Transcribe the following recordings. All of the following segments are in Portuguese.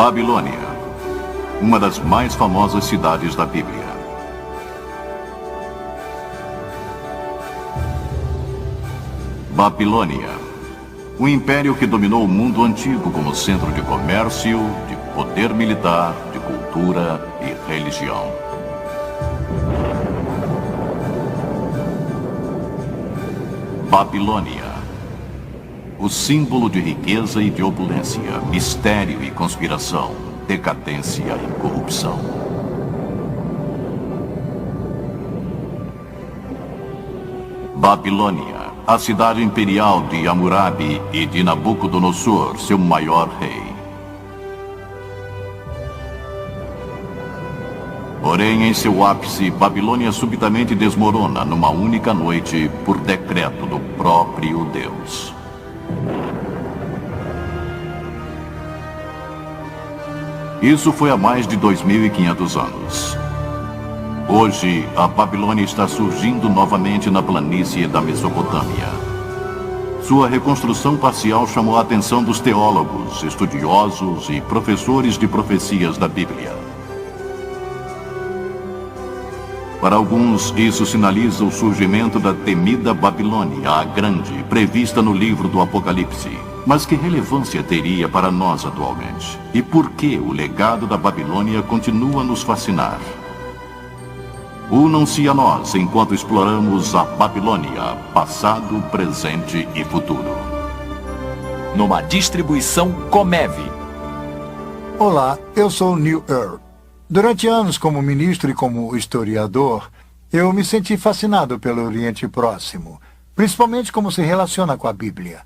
Babilônia, uma das mais famosas cidades da Bíblia. Babilônia, um império que dominou o mundo antigo como centro de comércio, de poder militar, de cultura e religião. Babilônia, o símbolo de riqueza e de opulência, mistério e conspiração, decadência e corrupção. Babilônia, a cidade imperial de Hammurabi e de Nabucodonosor, seu maior rei. Porém, em seu ápice, Babilônia subitamente desmorona numa única noite por decreto do próprio Deus. Isso foi há mais de 2.500 anos. Hoje, a Babilônia está surgindo novamente na planície da Mesopotâmia. Sua reconstrução parcial chamou a atenção dos teólogos, estudiosos e professores de profecias da Bíblia. Para alguns, isso sinaliza o surgimento da temida Babilônia, a Grande, prevista no livro do Apocalipse. Mas que relevância teria para nós atualmente? E por que o legado da Babilônia continua a nos fascinar? Unam-se a nós enquanto exploramos a Babilônia, passado, presente e futuro. Numa distribuição Comev. Olá, eu sou Neil Earl. Durante anos como ministro e como historiador, eu me senti fascinado pelo Oriente Próximo, principalmente como se relaciona com a Bíblia.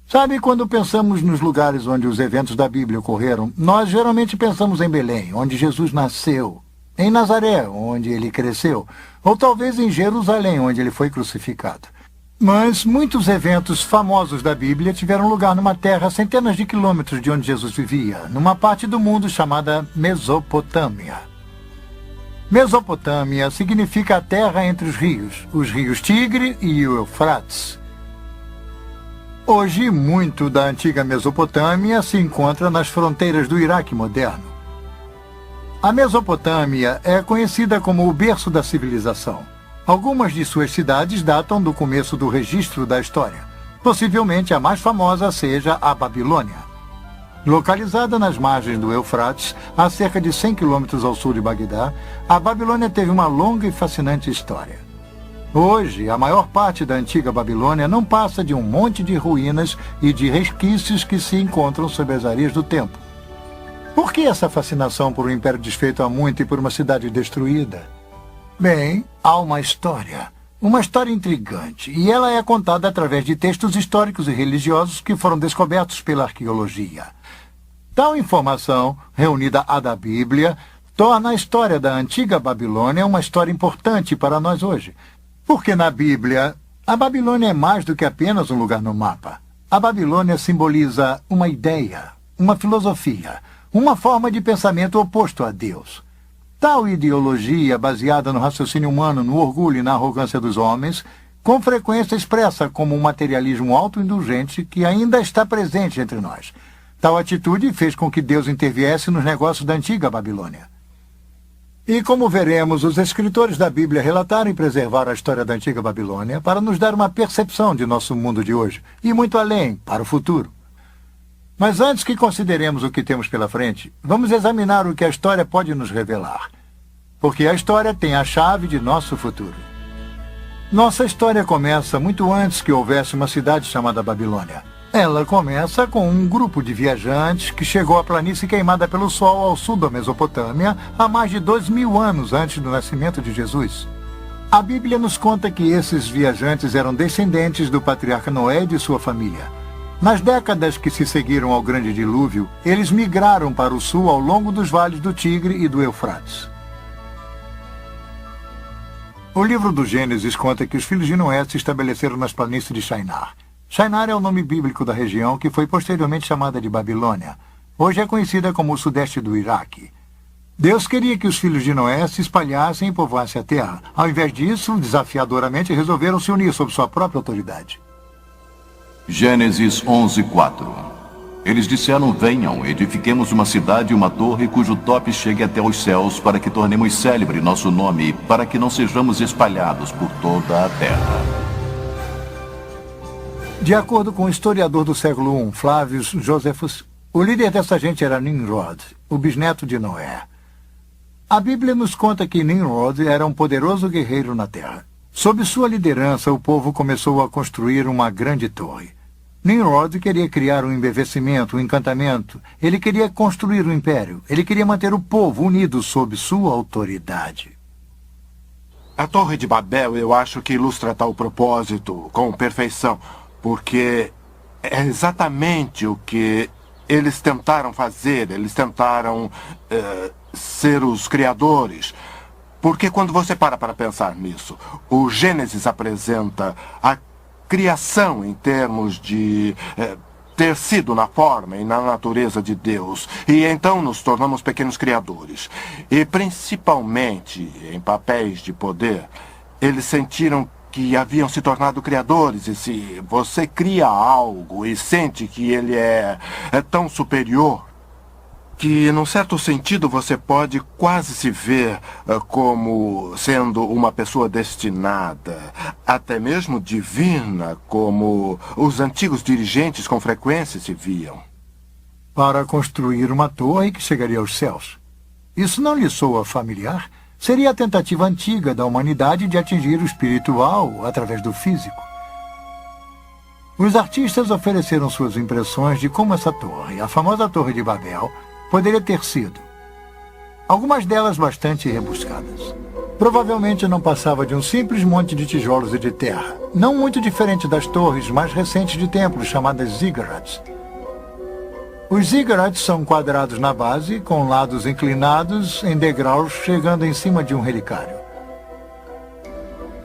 Sabe, quando pensamos nos lugares onde os eventos da Bíblia ocorreram, nós geralmente pensamos em Belém, onde Jesus nasceu, em Nazaré, onde ele cresceu, ou talvez em Jerusalém, onde ele foi crucificado. Mas muitos eventos famosos da Bíblia tiveram lugar numa terra a centenas de quilômetros de onde Jesus vivia, numa parte do mundo chamada Mesopotâmia. Mesopotâmia significa a terra entre os rios Tigre e o Eufrates. Hoje, muito da antiga Mesopotâmia se encontra nas fronteiras do Iraque moderno. A Mesopotâmia é conhecida como o berço da civilização. Algumas de suas cidades datam do começo do registro da história. Possivelmente a mais famosa seja a Babilônia. Localizada nas margens do Eufrates, a cerca de 100 quilômetros ao sul de Bagdá, a Babilônia teve uma longa e fascinante história. Hoje, a maior parte da antiga Babilônia não passa de um monte de ruínas e de resquícios que se encontram sob as areias do tempo. Por que essa fascinação por um império desfeito há muito e por uma cidade destruída? Bem, há uma história intrigante, e ela é contada através de textos históricos e religiosos que foram descobertos pela arqueologia. Tal informação, reunida à da Bíblia, torna a história da antiga Babilônia uma história importante para nós hoje. Porque na Bíblia, a Babilônia é mais do que apenas um lugar no mapa. A Babilônia simboliza uma ideia, uma filosofia, uma forma de pensamento oposto a Deus. Tal ideologia, baseada no raciocínio humano, no orgulho e na arrogância dos homens, com frequência expressa como um materialismo autoindulgente que ainda está presente entre nós. Tal atitude fez com que Deus interviesse nos negócios da antiga Babilônia. E como veremos, os escritores da Bíblia relataram e preservaram a história da antiga Babilônia para nos dar uma percepção de nosso mundo de hoje, e muito além, para o futuro. Mas antes que consideremos o que temos pela frente, vamos examinar o que a história pode nos revelar. Porque a história tem a chave de nosso futuro. Nossa história começa muito antes que houvesse uma cidade chamada Babilônia. Ela começa com um grupo de viajantes que chegou à planície queimada pelo sol ao sul da Mesopotâmia há mais de 2.000 anos antes do nascimento de Jesus. A Bíblia nos conta que esses viajantes eram descendentes do patriarca Noé e de sua família. Nas décadas que se seguiram ao grande dilúvio, eles migraram para o sul ao longo dos vales do Tigre e do Eufrates. O livro do Gênesis conta que os filhos de Noé se estabeleceram nas planícies de Shinar. Shinar é o nome bíblico da região que foi posteriormente chamada de Babilônia. Hoje é conhecida como o sudeste do Iraque. Deus queria que os filhos de Noé se espalhassem e povoassem a terra. Ao invés disso, desafiadoramente resolveram se unir sob sua própria autoridade. Gênesis 11:4. Eles disseram: venham, edifiquemos uma cidade e uma torre cujo tope chegue até os céus, para que tornemos célebre nosso nome, para que não sejamos espalhados por toda a terra. De acordo com o historiador do século I, Flavius Josephus, o líder dessa gente era Nimrod, o bisneto de Noé. A Bíblia nos conta que Nimrod era um poderoso guerreiro na terra. Sob sua liderança, o povo começou a construir uma grande torre. Nimrod queria criar um embevecimento, um encantamento. Ele queria construir um império. Ele queria manter o povo unido sob sua autoridade. A Torre de Babel, eu acho que ilustra tal propósito com perfeição, porque é exatamente o que eles tentaram fazer. Eles tentaram ser os criadores. Porque quando você para pensar nisso, o Gênesis apresenta a criação em termos de ter sido na forma e na natureza de Deus. E então nos tornamos pequenos criadores. E principalmente em papéis de poder, eles sentiram que haviam se tornado criadores. E se você cria algo e sente que ele é tão superior, que, num certo sentido, você pode quase se ver como sendo uma pessoa destinada, até mesmo divina, como os antigos dirigentes com frequência se viam. Para construir uma torre que chegaria aos céus. Isso não lhe soa familiar? Seria a tentativa antiga da humanidade de atingir o espiritual através do físico. Os artistas ofereceram suas impressões de como essa torre, a famosa Torre de Babel, poderia ter sido. Algumas delas bastante rebuscadas. Provavelmente não passava de um simples monte de tijolos e de terra, não muito diferente das torres mais recentes de templos chamadas ziggurats. Os ziggurats são quadrados na base, com lados inclinados em degraus chegando em cima de um relicário.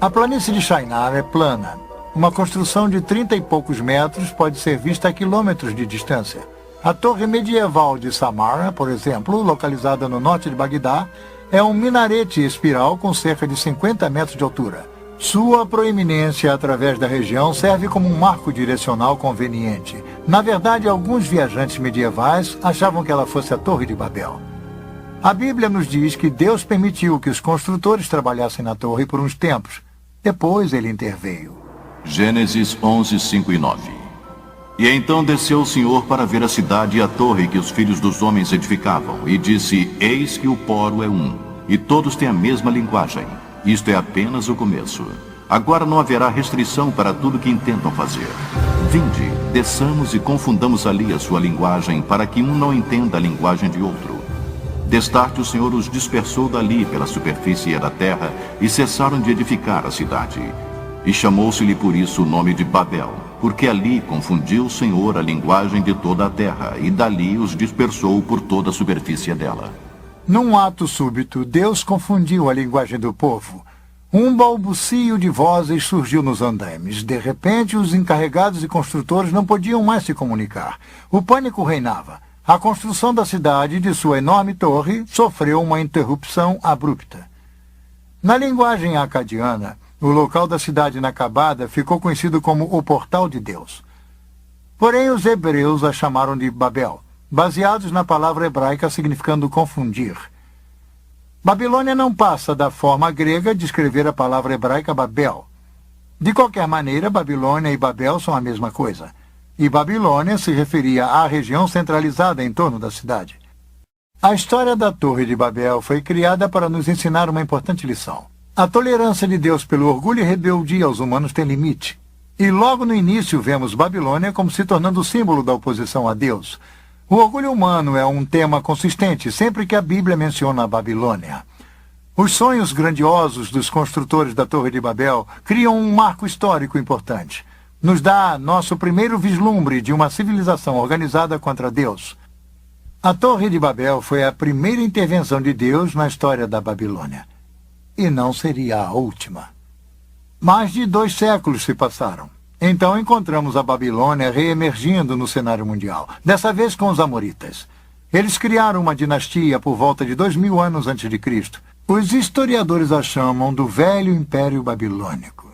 A planície de Shinar é plana. Uma construção de 30 e poucos metros pode ser vista a quilômetros de distância. A torre medieval de Samarra, por exemplo, localizada no norte de Bagdá, é um minarete espiral com cerca de 50 metros de altura. Sua proeminência através da região serve como um marco direcional conveniente. Na verdade, alguns viajantes medievais achavam que ela fosse a Torre de Babel. A Bíblia nos diz que Deus permitiu que os construtores trabalhassem na torre por uns tempos. Depois ele interveio. Gênesis 11, 5 e 9. E então desceu o Senhor para ver a cidade e a torre que os filhos dos homens edificavam, e disse: eis que o poro é um, e todos têm a mesma linguagem. Isto é apenas o começo. Agora não haverá restrição para tudo que intentam fazer. Vinde, desçamos e confundamos ali a sua linguagem, para que um não entenda a linguagem de outro. Destarte o Senhor os dispersou dali pela superfície da terra, e cessaram de edificar a cidade. E chamou-se-lhe por isso o nome de Babel, porque ali confundiu o Senhor a linguagem de toda a terra, e dali os dispersou por toda a superfície dela. Num ato súbito, Deus confundiu a linguagem do povo. Um balbucio de vozes surgiu nos andaimes. De repente, os encarregados e construtores não podiam mais se comunicar. O pânico reinava. A construção da cidade e de sua enorme torre sofreu uma interrupção abrupta. Na linguagem acadiana, o local da cidade inacabada ficou conhecido como o Portal de Deus. Porém, os hebreus a chamaram de Babel, baseados na palavra hebraica significando confundir. Babilônia não passa da forma grega de escrever a palavra hebraica Babel. De qualquer maneira, Babilônia e Babel são a mesma coisa. E Babilônia se referia à região centralizada em torno da cidade. A história da Torre de Babel foi criada para nos ensinar uma importante lição. A tolerância de Deus pelo orgulho e rebeldia aos humanos tem limite. E logo no início vemos Babilônia como se tornando o símbolo da oposição a Deus. O orgulho humano é um tema consistente sempre que a Bíblia menciona a Babilônia. Os sonhos grandiosos dos construtores da Torre de Babel criam um marco histórico importante. Nos dá nosso primeiro vislumbre de uma civilização organizada contra Deus. A Torre de Babel foi a primeira intervenção de Deus na história da Babilônia. E não seria a última. Mais de 2 séculos se passaram. Então encontramos a Babilônia reemergindo no cenário mundial, dessa vez com os amoritas. Eles criaram uma dinastia por volta de 2000 anos antes de Cristo. Os historiadores a chamam do Velho Império Babilônico.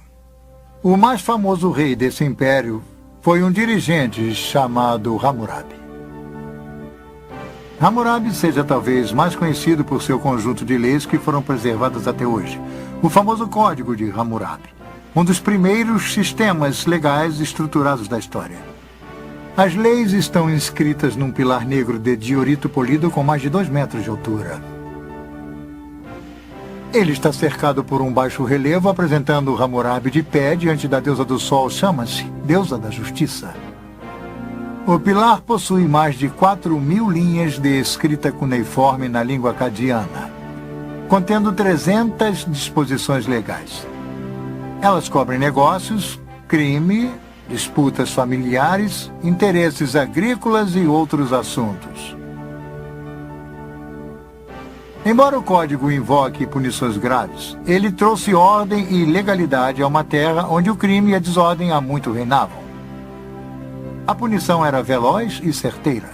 O mais famoso rei desse império foi um dirigente chamado Hammurabi. Hammurabi seja talvez mais conhecido por seu conjunto de leis que foram preservadas até hoje, o famoso Código de Hammurabi, um dos primeiros sistemas legais estruturados da história. As leis estão inscritas num pilar negro de diorito polido com mais de 2 metros de altura. Ele está cercado por um baixo relevo apresentando Hammurabi de pé diante da deusa do sol Shamash, deusa da justiça. O pilar possui mais de 4.000 linhas de escrita cuneiforme na língua acadiana, contendo 300 disposições legais. Elas cobrem negócios, crime, disputas familiares, interesses agrícolas e outros assuntos. Embora o código invoque punições graves, ele trouxe ordem e legalidade a uma terra onde o crime e a desordem há muito reinavam. A punição era veloz e certeira.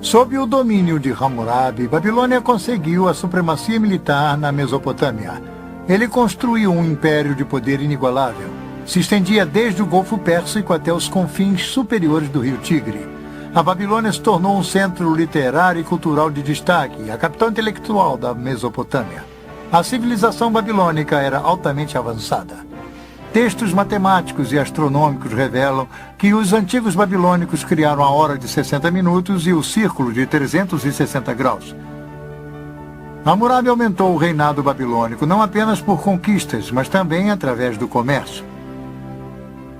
Sob o domínio de Hammurabi, Babilônia conseguiu a supremacia militar na Mesopotâmia. Ele construiu um império de poder inigualável. Se estendia desde o Golfo Pérsico até os confins superiores do rio Tigre. A Babilônia se tornou um centro literário e cultural de destaque, a capital intelectual da Mesopotâmia. A civilização babilônica era altamente avançada. Textos matemáticos e astronômicos revelam que os antigos babilônicos criaram a hora de 60 minutos e o círculo de 360 graus. Hammurabi aumentou o reinado babilônico não apenas por conquistas, mas também através do comércio.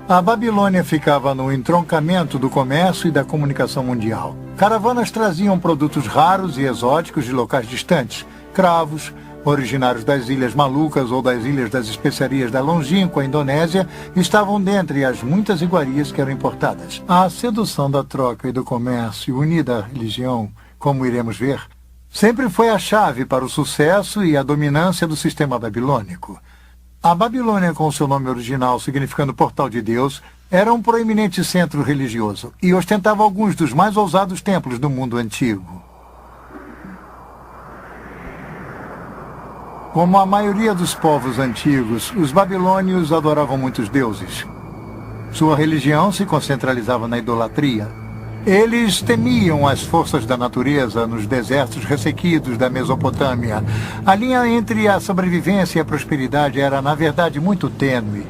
A Babilônia ficava no entroncamento do comércio e da comunicação mundial. Caravanas traziam produtos raros e exóticos de locais distantes, cravos, originários das Ilhas Malucas ou das Ilhas das Especiarias da longínqua Indonésia, estavam dentre as muitas iguarias que eram importadas. A sedução da troca e do comércio, unida à religião, como iremos ver, sempre foi a chave para o sucesso e a dominância do sistema babilônico. A Babilônia, com seu nome original significando Portal de Deus, era um proeminente centro religioso e ostentava alguns dos mais ousados templos do mundo antigo. Como a maioria dos povos antigos, os babilônios adoravam muitos deuses. Sua religião se concentralizava na idolatria. Eles temiam as forças da natureza nos desertos ressequidos da Mesopotâmia. A linha entre a sobrevivência e a prosperidade era, na verdade, muito tênue.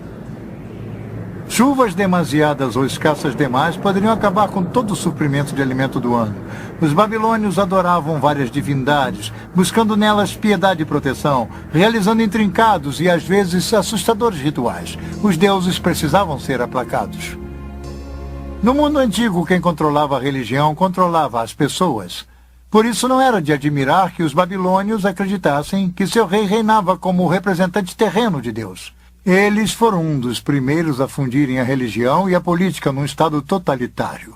Chuvas demasiadas ou escassas demais poderiam acabar com todo o suprimento de alimento do ano. Os babilônios adoravam várias divindades, buscando nelas piedade e proteção, realizando intrincados e às vezes assustadores rituais. Os deuses precisavam ser aplacados. No mundo antigo, quem controlava a religião controlava as pessoas. Por isso não era de admirar que os babilônios acreditassem que seu rei reinava como o representante terreno de Deus. Eles foram um dos primeiros a fundirem a religião e a política num estado totalitário.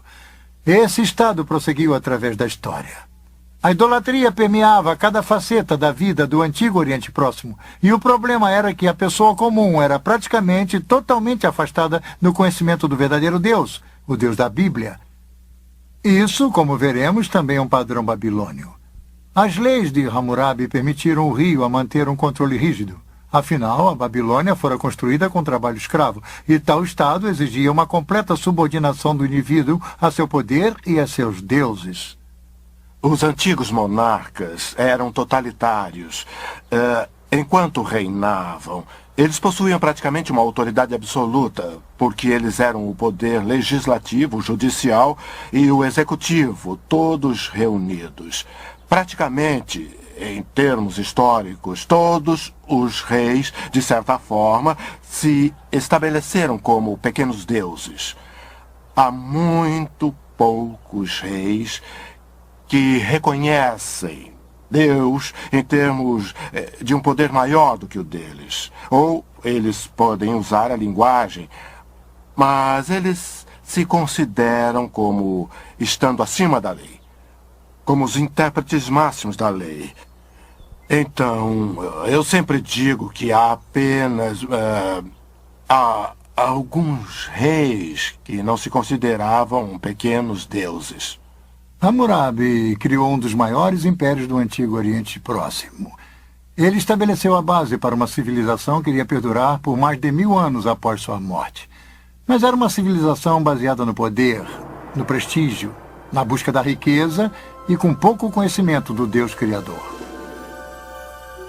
Esse estado prosseguiu através da história. A idolatria permeava cada faceta da vida do antigo Oriente Próximo, e o problema era que a pessoa comum era praticamente totalmente afastada do conhecimento do verdadeiro Deus, o Deus da Bíblia. Isso, como veremos, também é um padrão babilônio. As leis de Hammurabi permitiram o rio a manter um controle rígido. Afinal, a Babilônia fora construída com trabalho escravo, e tal estado exigia uma completa subordinação do indivíduo a seu poder e a seus deuses. Os antigos monarcas eram totalitários. Enquanto reinavam, eles possuíam praticamente uma autoridade absoluta, porque eles eram o poder legislativo, o judicial e o executivo, todos reunidos. Praticamente, em termos históricos, todos os reis, de certa forma, se estabeleceram como pequenos deuses. Há muito poucos reis que reconhecem Deus em termos de um poder maior do que o deles. Ou eles podem usar a linguagem, mas eles se consideram como estando acima da lei, como os intérpretes máximos da lei. Então, eu sempre digo que há apenas há alguns reis que não se consideravam pequenos deuses. Hammurabi criou um dos maiores impérios do Antigo Oriente Próximo. Ele estabeleceu a base para uma civilização que iria perdurar por mais de 1000 anos após sua morte. Mas era uma civilização baseada no poder, no prestígio, na busca da riqueza e com pouco conhecimento do Deus Criador.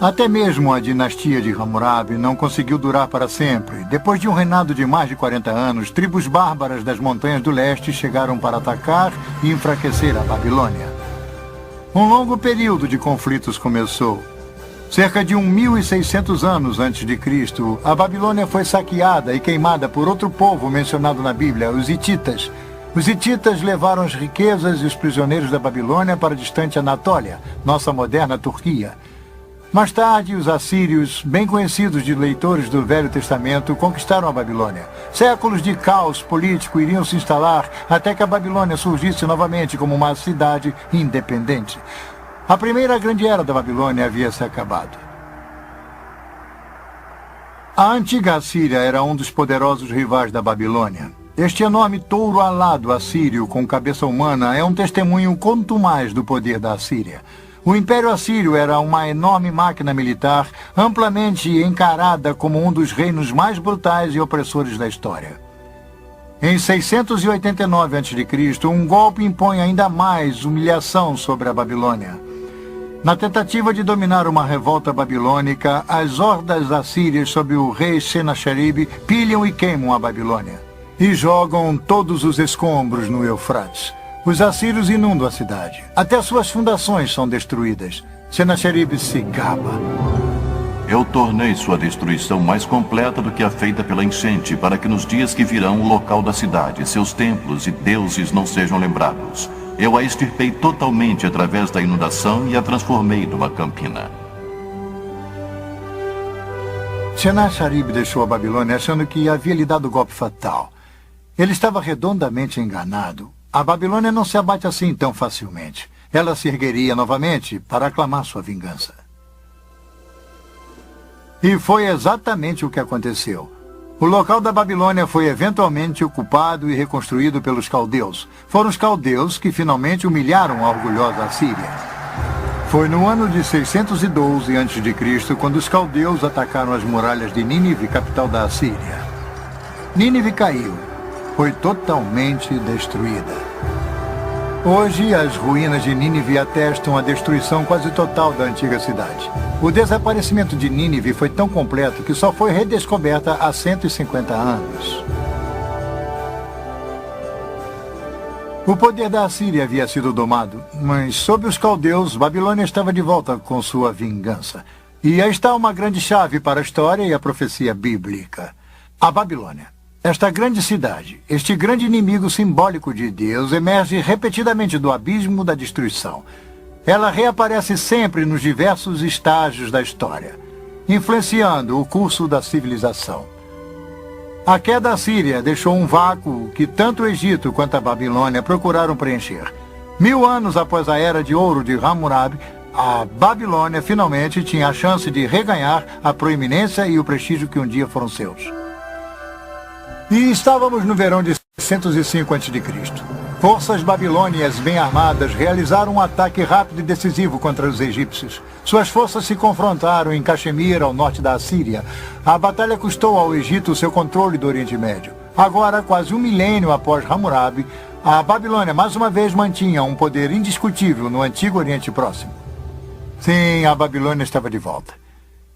Até mesmo a dinastia de Hammurabi não conseguiu durar para sempre. Depois de um reinado de mais de 40 anos, tribos bárbaras das montanhas do leste chegaram para atacar e enfraquecer a Babilônia. Um longo período de conflitos começou. Cerca de 1.600 anos antes de Cristo, a Babilônia foi saqueada e queimada por outro povo mencionado na Bíblia, os hititas. Os hititas levaram as riquezas e os prisioneiros da Babilônia para a distante Anatólia, nossa moderna Turquia. Mais tarde, os assírios, bem conhecidos de leitores do Velho Testamento, conquistaram a Babilônia. Séculos de caos político iriam se instalar até que a Babilônia surgisse novamente como uma cidade independente. A primeira grande era da Babilônia havia se acabado. A antiga Assíria era um dos poderosos rivais da Babilônia. Este enorme touro alado assírio com cabeça humana é um testemunho contumaz do poder da Assíria. O Império Assírio era uma enorme máquina militar, amplamente encarada como um dos reinos mais brutais e opressores da história. Em 689 a.C., um golpe impõe ainda mais humilhação sobre a Babilônia. Na tentativa de dominar uma revolta babilônica, as hordas assírias sob o rei Senacherib pilham e queimam a Babilônia e jogam todos os escombros no Eufrates. Os assírios inundam a cidade. Até suas fundações são destruídas. Senacherib se gaba. Eu tornei sua destruição mais completa do que a feita pela enchente, para que nos dias que virão o local da cidade, seus templos e deuses não sejam lembrados. Eu a extirpei totalmente através da inundação e a transformei numa campina. Senacherib deixou a Babilônia achando que havia lhe dado o golpe fatal. Ele estava redondamente enganado. A Babilônia não se abate assim tão facilmente. Ela se ergueria novamente para aclamar sua vingança. E foi exatamente o que aconteceu. O local da Babilônia foi eventualmente ocupado e reconstruído pelos caldeus. Foram os caldeus que finalmente humilharam a orgulhosa Assíria. Foi no ano de 612 a.C. quando os caldeus atacaram as muralhas de Nínive, capital da Assíria. Nínive caiu. Foi totalmente destruída. Hoje, as ruínas de Nínive atestam a destruição quase total da antiga cidade. O desaparecimento de Nínive foi tão completo que só foi redescoberta há 150 anos. O poder da Assíria havia sido domado, mas sob os caldeus, Babilônia estava de volta com sua vingança. E aí está uma grande chave para a história e a profecia bíblica. A Babilônia. Esta grande cidade, este grande inimigo simbólico de Deus, emerge repetidamente do abismo da destruição. Ela reaparece sempre nos diversos estágios da história, influenciando o curso da civilização. A queda assíria deixou um vácuo que tanto o Egito quanto a Babilônia procuraram preencher. 1000 anos após a era de ouro de Hammurabi, a Babilônia finalmente tinha a chance de reganhar a proeminência e o prestígio que um dia foram seus. E estávamos no verão de 605 a.C. Forças babilônias bem armadas realizaram um ataque rápido e decisivo contra os egípcios. Suas forças se confrontaram em Caxemir, ao norte da Assíria. A batalha custou ao Egito seu controle do Oriente Médio. Agora, quase um milênio após Hammurabi, a Babilônia mais uma vez mantinha um poder indiscutível no antigo Oriente Próximo. Sim, a Babilônia estava de volta.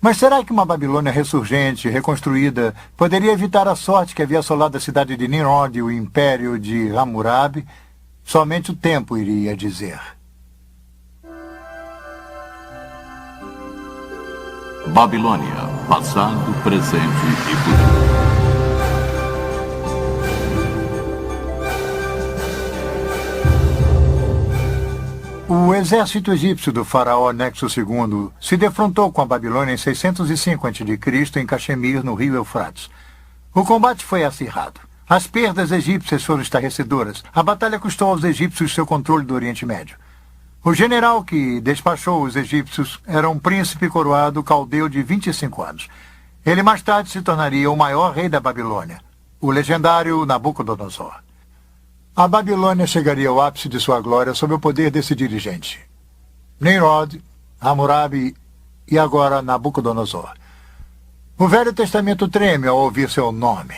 Mas será que uma Babilônia ressurgente, reconstruída, poderia evitar a sorte que havia assolado a cidade de Nimrod e o império de Hammurabi? Somente o tempo iria dizer. Babilônia, passado, presente e futuro. O exército egípcio do faraó Nexo II se defrontou com a Babilônia em 605 a.C. em Caxemir, no rio Eufrates. O combate foi acirrado. As perdas egípcias foram estarrecedoras. A batalha custou aos egípcios seu controle do Oriente Médio. O general que despachou os egípcios era um príncipe coroado caldeu de 25 anos. Ele mais tarde se tornaria o maior rei da Babilônia, o legendário Nabucodonosor. A Babilônia chegaria ao ápice de sua glória sob o poder desse dirigente. Nimrod, Hammurabi e agora Nabucodonosor. O Velho Testamento treme ao ouvir seu nome.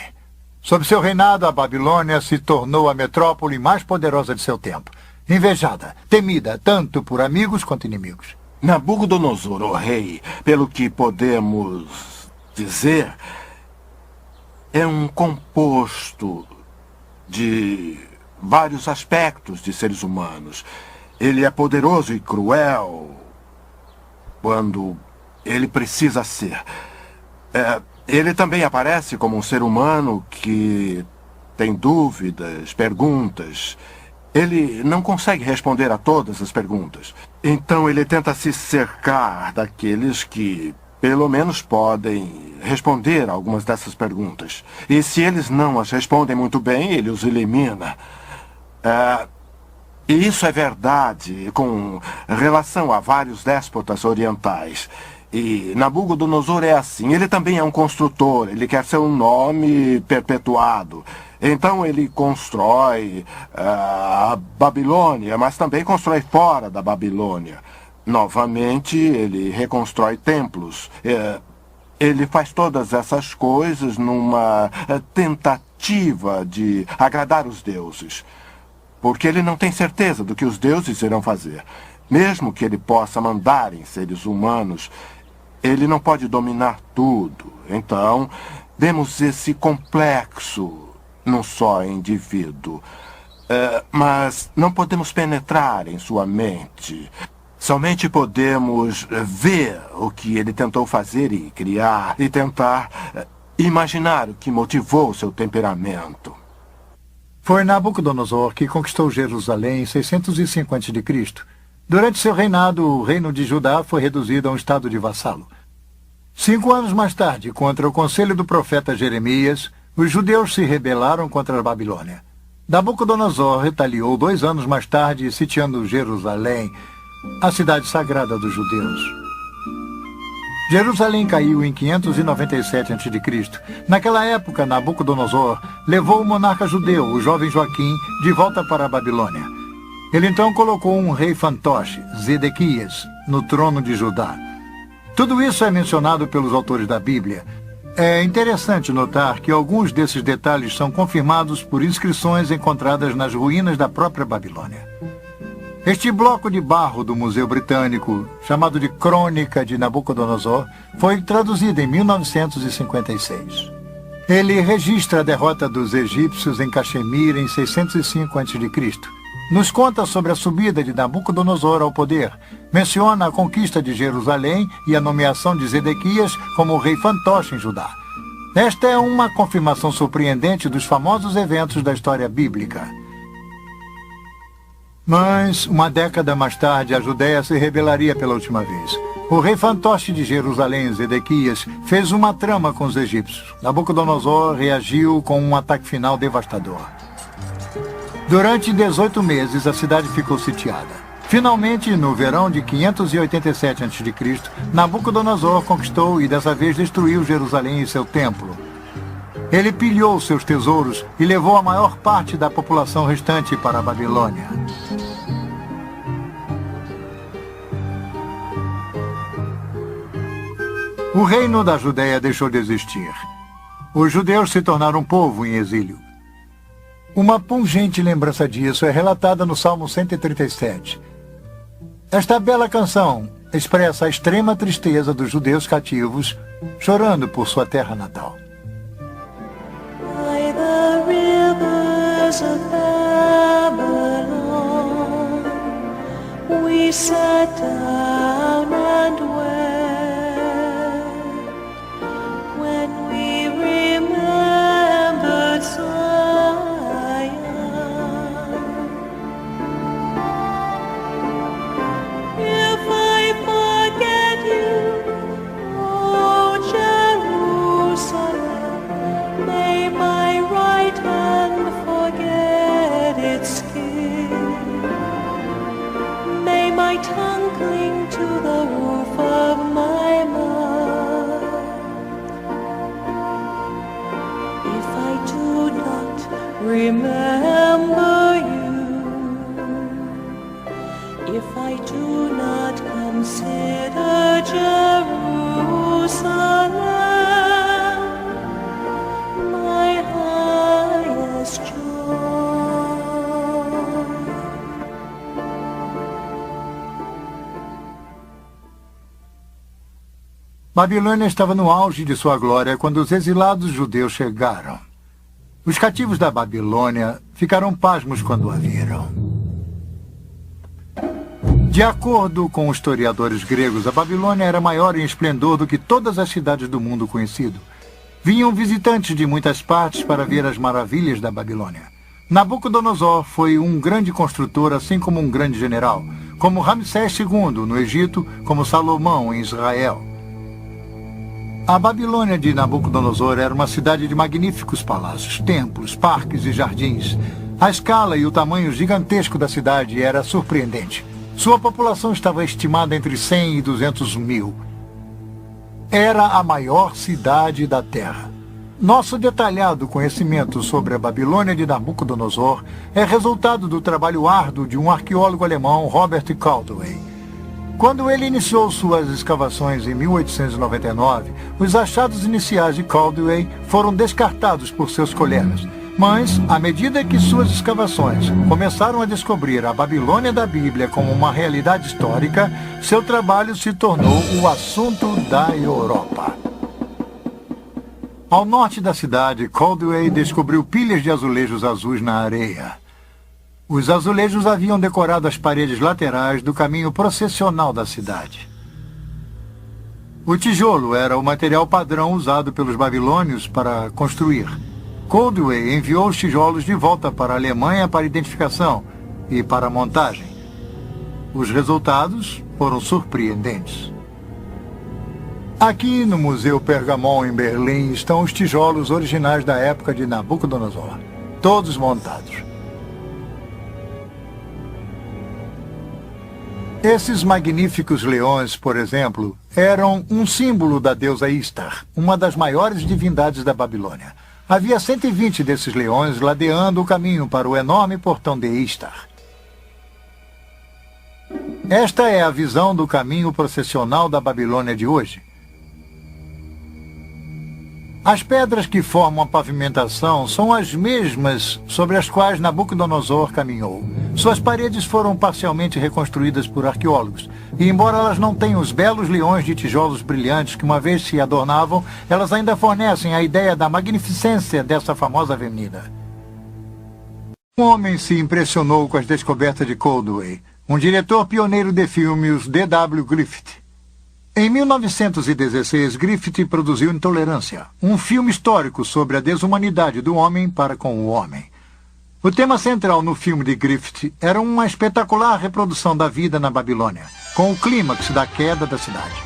Sob seu reinado, a Babilônia se tornou a metrópole mais poderosa de seu tempo. invejada, temida tanto por amigos quanto inimigos. Nabucodonosor, o rei, pelo que podemos dizer, é um composto de vários aspectos de seres humanos. Ele é poderoso e cruel quando ele precisa ser. Ele também aparece como um ser humano que tem dúvidas, perguntas. Ele não consegue responder a todas as perguntas. Então ele tenta se cercar daqueles que, pelo menos, podem responder a algumas dessas perguntas. E se eles não as respondem muito bem, ele os elimina. E isso é verdade com relação a vários déspotas orientais. E Nabucodonosor é assim. Ele também é um construtor. Ele quer seu nome perpetuado. Então ele constrói a Babilônia, mas também constrói fora da Babilônia. Novamente, ele reconstrói templos. Ele faz todas essas coisas numa tentativa de agradar os deuses. Porque ele não tem certeza do que os deuses irão fazer. Mesmo que ele possa mandar em seres humanos, ele não pode dominar tudo. Então, vemos esse complexo num só indivíduo. Mas não podemos penetrar em sua mente. Somente podemos ver o que ele tentou fazer e criar, e tentar imaginar o que motivou seu temperamento. Foi Nabucodonosor que conquistou Jerusalém em 605 a.C. Durante seu reinado, o reino de Judá foi reduzido a um estado de vassalo. 5 anos mais tarde, contra o conselho do profeta Jeremias, os judeus se rebelaram contra a Babilônia. Nabucodonosor retaliou 2 anos mais tarde, sitiando Jerusalém, a cidade sagrada dos judeus. Jerusalém caiu em 597 a.C. Naquela época, Nabucodonosor levou o monarca judeu, o jovem Joaquim, de volta para a Babilônia. Ele então colocou um rei fantoche, Zedequias, no trono de Judá. Tudo isso é mencionado pelos autores da Bíblia. É interessante notar que alguns desses detalhes são confirmados por inscrições encontradas nas ruínas da própria Babilônia. Este bloco de barro do Museu Britânico, chamado de Crônica de Nabucodonosor, foi traduzido em 1956. Ele registra a derrota dos egípcios em Caxemira em 605 a.C., nos conta sobre a subida de Nabucodonosor ao poder, menciona a conquista de Jerusalém e a nomeação de Zedequias como rei fantoche em Judá. Esta é uma confirmação surpreendente dos famosos eventos da história bíblica. Mas, uma década mais tarde, a Judéia se rebelaria pela última vez. O rei fantoche de Jerusalém, Zedequias, fez uma trama com os egípcios. Nabucodonosor reagiu com um ataque final devastador. Durante 18 meses, a cidade ficou sitiada. Finalmente, no verão de 587 a.C., Nabucodonosor conquistou e dessa vez destruiu Jerusalém e seu templo. Ele pilhou seus tesouros e levou a maior parte da população restante para a Babilônia. O reino da Judéia deixou de existir. Os judeus se tornaram um povo em exílio. Uma pungente lembrança disso é relatada no Salmo 137. Esta bela canção expressa a extrema tristeza dos judeus cativos, chorando por sua terra natal. By the rivers of Babylon, we sat down and wept when we remembered Zion. If I forget you, O Jerusalem, may my right hand forget its skill. May my tongue cling to the roof of my mouth. If I do not remember you, if I do not consider Jerusalem, my highest joy. Babilônia estava no auge de sua glória quando os exilados judeus chegaram. Os cativos da Babilônia ficaram pasmos quando a viram. De acordo com os historiadores gregos, a Babilônia era maior em esplendor do que todas as cidades do mundo conhecido. Vinham visitantes de muitas partes para ver as maravilhas da Babilônia. Nabucodonosor foi um grande construtor, assim como um grande general, como Ramsés II no Egito, como Salomão em Israel. A Babilônia de Nabucodonosor era uma cidade de magníficos palácios, templos, parques e jardins. A escala e o tamanho gigantesco da cidade era surpreendente. Sua população estava estimada entre 100 e 200 mil. Era a maior cidade da Terra. Nosso detalhado conhecimento sobre a Babilônia de Nabucodonosor é resultado do trabalho árduo de um arqueólogo alemão, Robert Caldwell. Quando ele iniciou suas escavações em 1899, os achados iniciais de Caldwell foram descartados por seus colegas. Mas, à medida que suas escavações começaram a descobrir a Babilônia da Bíblia como uma realidade histórica, seu trabalho se tornou o assunto da Europa. Ao norte da cidade, Caldwell descobriu pilhas de azulejos azuis na areia. Os azulejos haviam decorado as paredes laterais do caminho processional da cidade. O tijolo era o material padrão usado pelos babilônios para construir. Caldwell enviou os tijolos de volta para a Alemanha para identificação e para montagem. Os resultados foram surpreendentes. Aqui no Museu Pergamon, em Berlim, estão os tijolos originais da época de Nabucodonosor, todos montados. Esses magníficos leões, por exemplo, eram um símbolo da deusa Istar, uma das maiores divindades da Babilônia. Havia 120 desses leões ladeando o caminho para o enorme portão de Istar. Esta é a visão do caminho processional da Babilônia de hoje. As pedras que formam a pavimentação são as mesmas sobre as quais Nabucodonosor caminhou. Suas paredes foram parcialmente reconstruídas por arqueólogos, e embora elas não tenham os belos leões de tijolos brilhantes que uma vez se adornavam, elas ainda fornecem a ideia da magnificência dessa famosa avenida. Um homem se impressionou com as descobertas de Caldwell, um diretor pioneiro de filmes, D.W. Griffith. Em 1916, Griffith produziu Intolerância, um filme histórico sobre a desumanidade do homem para com o homem. O tema central no filme de Griffith era uma espetacular reprodução da vida na Babilônia, com o clímax da queda da cidade.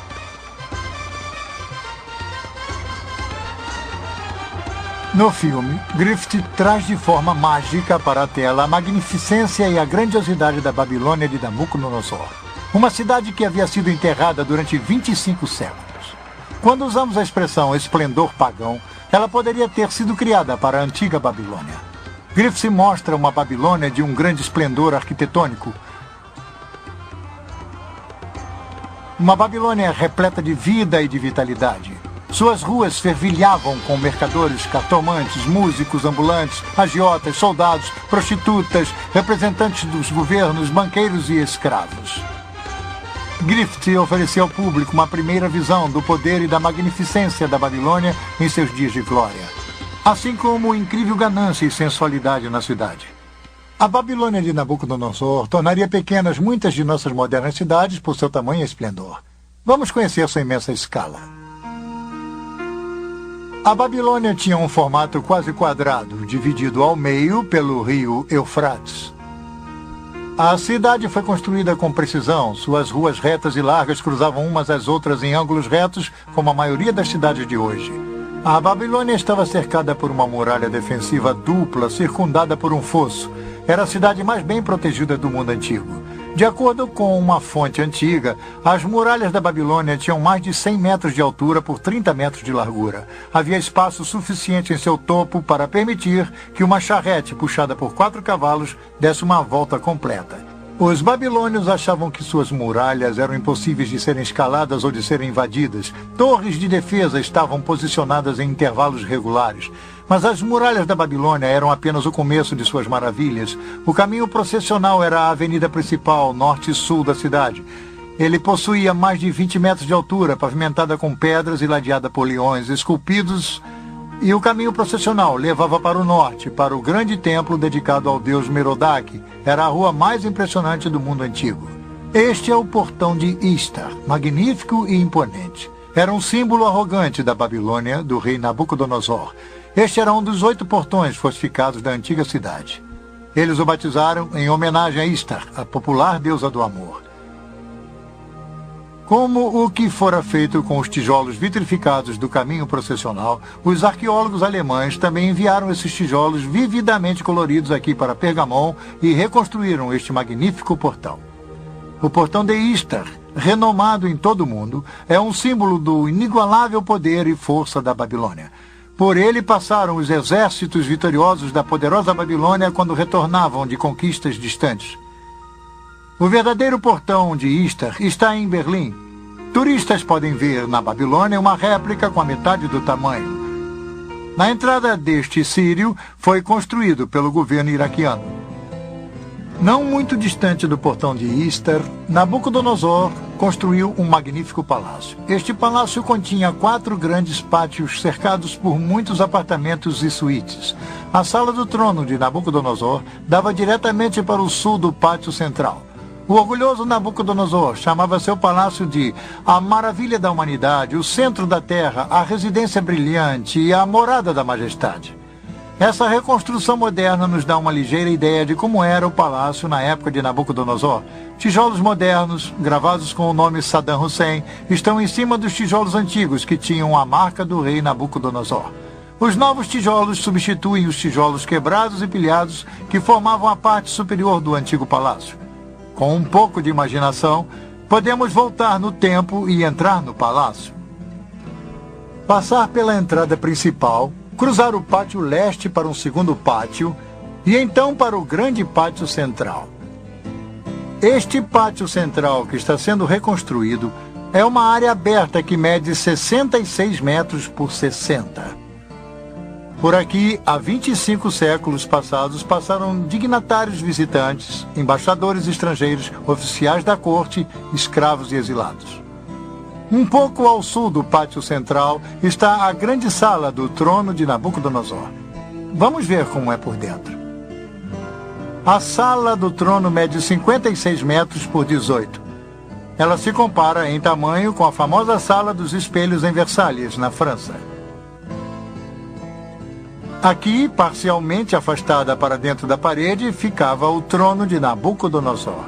No filme, Griffith traz de forma mágica para a tela a magnificência e a grandiosidade da Babilônia de Nabucodonosor. Uma cidade que havia sido enterrada durante 25 séculos. Quando usamos a expressão esplendor pagão, ela poderia ter sido criada para a antiga Babilônia. Griffith mostra uma Babilônia de um grande esplendor arquitetônico. Uma Babilônia repleta de vida e de vitalidade. Suas ruas fervilhavam com mercadores, cartomantes, músicos ambulantes, agiotas, soldados, prostitutas, representantes dos governos, banqueiros e escravos. Griffith ofereceu ao público uma primeira visão do poder e da magnificência da Babilônia em seus dias de glória, assim como incrível ganância e sensualidade na cidade. A Babilônia de Nabucodonosor tornaria pequenas muitas de nossas modernas cidades por seu tamanho e esplendor. Vamos conhecer sua imensa escala. A Babilônia tinha um formato quase quadrado, dividido ao meio pelo rio Eufrates. A cidade foi construída com precisão. Suas ruas retas e largas cruzavam umas às outras em ângulos retos, como a maioria das cidades de hoje. A Babilônia estava cercada por uma muralha defensiva dupla, circundada por um fosso. Era a cidade mais bem protegida do mundo antigo. De acordo com uma fonte antiga, as muralhas da Babilônia tinham mais de 100 metros de altura por 30 metros de largura. Havia espaço suficiente em seu topo para permitir que uma charrete puxada por 4 cavalos desse uma volta completa. Os babilônios achavam que suas muralhas eram impossíveis de serem escaladas ou de serem invadidas. Torres de defesa estavam posicionadas em intervalos regulares. Mas as muralhas da Babilônia eram apenas o começo de suas maravilhas. O caminho processional era a avenida principal, norte e sul da cidade. Ele possuía mais de 20 metros de altura, pavimentada com pedras e ladeada por leões esculpidos, e o caminho processional levava para o norte, para o grande templo dedicado ao deus Merodach. Era a rua mais impressionante do mundo antigo. Este é o portão de Istar, magnífico e imponente. Era um símbolo arrogante da Babilônia, do rei Nabucodonosor. Este era um dos 8 portões fortificados da antiga cidade. Eles o batizaram em homenagem a Istar, a popular deusa do amor. Como o que fora feito com os tijolos vitrificados do caminho processional, os arqueólogos alemães também enviaram esses tijolos vividamente coloridos aqui para Pergamon e reconstruíram este magnífico portão. O portão de Istar, renomado em todo o mundo, é um símbolo do inigualável poder e força da Babilônia. Por ele passaram os exércitos vitoriosos da poderosa Babilônia quando retornavam de conquistas distantes. O verdadeiro portão de Istar está em Berlim. Turistas podem ver na Babilônia uma réplica com a metade do tamanho. Na entrada deste sírio foi construído pelo governo iraquiano. Não muito distante do portão de Istar, Nabucodonosor construiu um magnífico palácio. Este palácio continha 4 grandes pátios cercados por muitos apartamentos e suítes. A sala do trono de Nabucodonosor dava diretamente para o sul do pátio central. O orgulhoso Nabucodonosor chamava seu palácio de a maravilha da humanidade, o centro da terra, a residência brilhante e a morada da majestade. Essa reconstrução moderna nos dá uma ligeira ideia de como era o palácio na época de Nabucodonosor. Tijolos modernos, gravados com o nome Saddam Hussein, estão em cima dos tijolos antigos que tinham a marca do rei Nabucodonosor. Os novos tijolos substituem os tijolos quebrados e pilhados que formavam a parte superior do antigo palácio. Com um pouco de imaginação, podemos voltar no tempo e entrar no palácio. Passar pela entrada principal, cruzar o pátio leste para um segundo pátio e então para o grande pátio central. Este pátio central que está sendo reconstruído é uma área aberta que mede 66 metros por 60. Por aqui, há 25 séculos passados, passaram dignatários visitantes, embaixadores estrangeiros, oficiais da corte, escravos e exilados. Um pouco ao sul do pátio central está a grande sala do trono de Nabucodonosor. Vamos ver como é por dentro. A sala do trono mede 56 metros por 18. Ela se compara em tamanho com a famosa Sala dos Espelhos em Versalhes, na França. Aqui, parcialmente afastada para dentro da parede, ficava o trono de Nabucodonosor.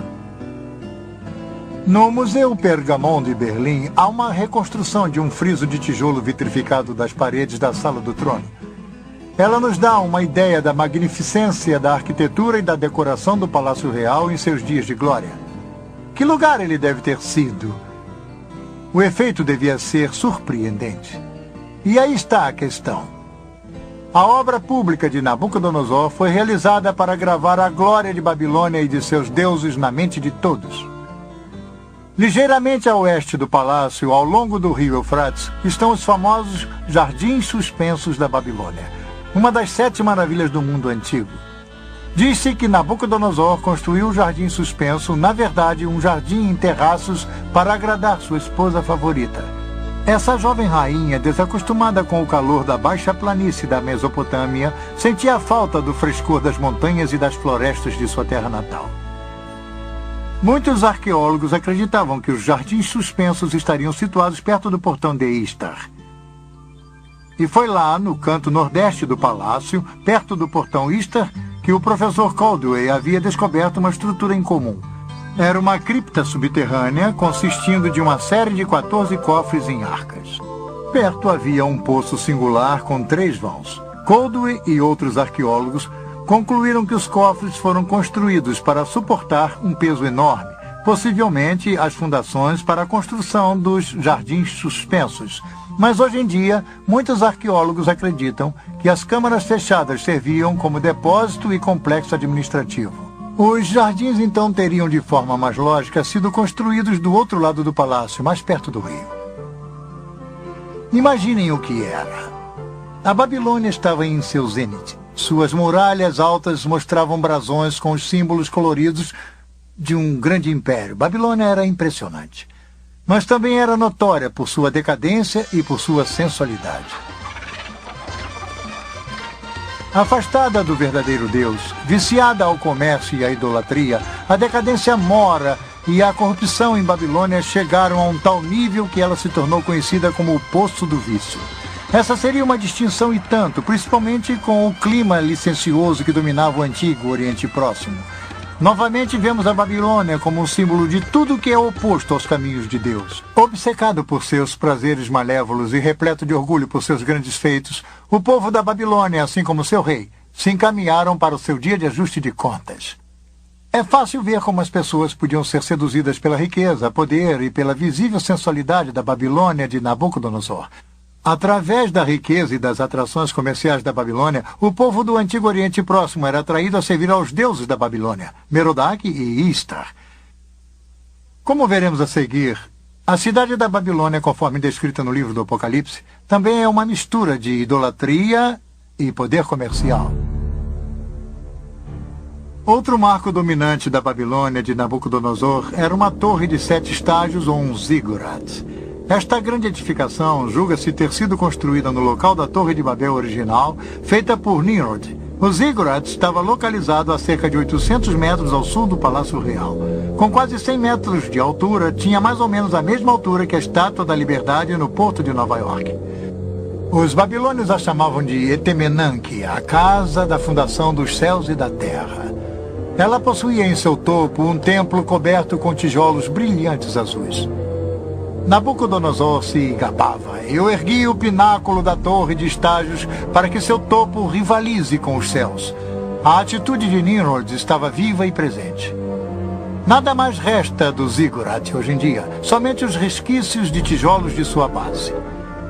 No Museu Pergamon de Berlim, há uma reconstrução de um friso de tijolo vitrificado das paredes da Sala do Trono. Ela nos dá uma ideia da magnificência da arquitetura e da decoração do Palácio Real em seus dias de glória. Que lugar ele deve ter sido? O efeito devia ser surpreendente. E aí está a questão. A obra pública de Nabucodonosor foi realizada para gravar a glória de Babilônia e de seus deuses na mente de todos. Ligeiramente a oeste do palácio, ao longo do rio Eufrates, estão os famosos Jardins Suspensos da Babilônia, uma das 7 maravilhas do mundo antigo. Diz-se que Nabucodonosor construiu o Jardim Suspenso, na verdade um jardim em terraços, para agradar sua esposa favorita. Essa jovem rainha, desacostumada com o calor da baixa planície da Mesopotâmia, sentia a falta do frescor das montanhas e das florestas de sua terra natal. Muitos arqueólogos acreditavam que os jardins suspensos estariam situados perto do portão de Istar. E foi lá, no canto nordeste do palácio, perto do portão Istar, que o professor Caldwell havia descoberto uma estrutura incomum. Era uma cripta subterrânea consistindo de uma série de 14 cofres em arcas. Perto havia um poço singular com 3 vãos. Caldwell e outros arqueólogos concluíram que os cofres foram construídos para suportar um peso enorme, possivelmente as fundações para a construção dos jardins suspensos. Mas hoje em dia, muitos arqueólogos acreditam que as câmaras fechadas serviam como depósito e complexo administrativo. Os jardins então teriam, de forma mais lógica, sido construídos do outro lado do palácio, mais perto do rio. Imaginem o que era. A Babilônia estava em seu zênite. Suas muralhas altas mostravam brasões com os símbolos coloridos de um grande império. Babilônia era impressionante, mas também era notória por sua decadência e por sua sensualidade. Afastada do verdadeiro Deus, viciada ao comércio e à idolatria, a decadência mora e a corrupção em Babilônia chegaram a um tal nível que ela se tornou conhecida como o Poço do Vício. Essa seria uma distinção e tanto, principalmente com o clima licencioso que dominava o antigo Oriente Próximo. Novamente vemos a Babilônia como um símbolo de tudo que é oposto aos caminhos de Deus. Obcecado por seus prazeres malévolos e repleto de orgulho por seus grandes feitos, o povo da Babilônia, assim como seu rei, se encaminharam para o seu dia de ajuste de contas. É fácil ver como as pessoas podiam ser seduzidas pela riqueza, poder e pela visível sensualidade da Babilônia de Nabucodonosor. Através da riqueza e das atrações comerciais da Babilônia, o povo do Antigo Oriente Próximo era atraído a servir aos deuses da Babilônia, Merodach e Istar. Como veremos a seguir, a cidade da Babilônia, conforme descrita no livro do Apocalipse, também é uma mistura de idolatria e poder comercial. Outro marco dominante da Babilônia de Nabucodonosor era uma torre de 7 estágios ou um zigurat. Esta grande edificação julga-se ter sido construída no local da Torre de Babel original, feita por Nimrod. O zigurat estava localizado a cerca de 800 metros ao sul do Palácio Real. Com quase 100 metros de altura, tinha mais ou menos a mesma altura que a Estátua da Liberdade no porto de Nova York. Os babilônios a chamavam de Etemenanque, a casa da fundação dos céus e da terra. Ela possuía em seu topo um templo coberto com tijolos brilhantes azuis. Nabucodonosor se gabava. Eu ergui o pináculo da torre de estágios para que seu topo rivalize com os céus. A atitude de Nimrod estava viva e presente. Nada mais resta do zigurat hoje em dia, somente os resquícios de tijolos de sua base.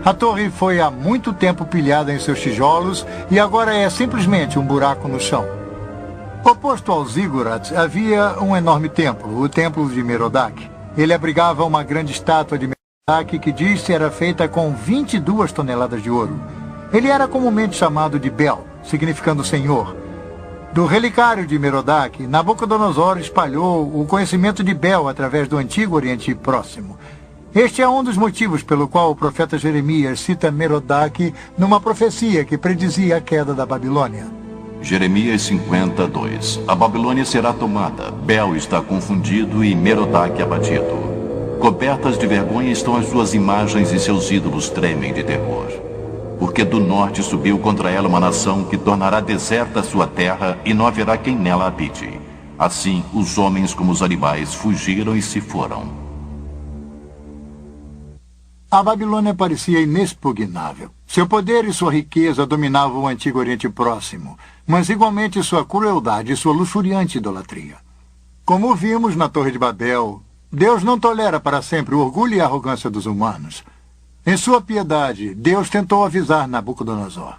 A torre foi há muito tempo pilhada em seus tijolos e agora é simplesmente um buraco no chão. Oposto ao zigurat havia um enorme templo, o Templo de Merodach. Ele abrigava uma grande estátua de Merodach que diz-se era feita com 22 toneladas de ouro. Ele era comumente chamado de Bel, significando Senhor. Do relicário de Merodach, Nabucodonosor espalhou o conhecimento de Bel através do Antigo Oriente Próximo. Este é um dos motivos pelo qual o profeta Jeremias cita Merodach numa profecia que predizia a queda da Babilônia. Jeremias 52. A Babilônia será tomada, Bel está confundido e Merodach abatido. Cobertas de vergonha estão as suas imagens e seus ídolos tremem de terror. Porque do norte subiu contra ela uma nação que tornará deserta a sua terra e não haverá quem nela habite. Assim, os homens como os animais fugiram e se foram. A Babilônia parecia inexpugnável. Seu poder e sua riqueza dominavam o Antigo Oriente Próximo, mas igualmente sua crueldade e sua luxuriante idolatria. Como vimos na Torre de Babel, Deus não tolera para sempre o orgulho e a arrogância dos humanos. Em sua piedade, Deus tentou avisar Nabucodonosor.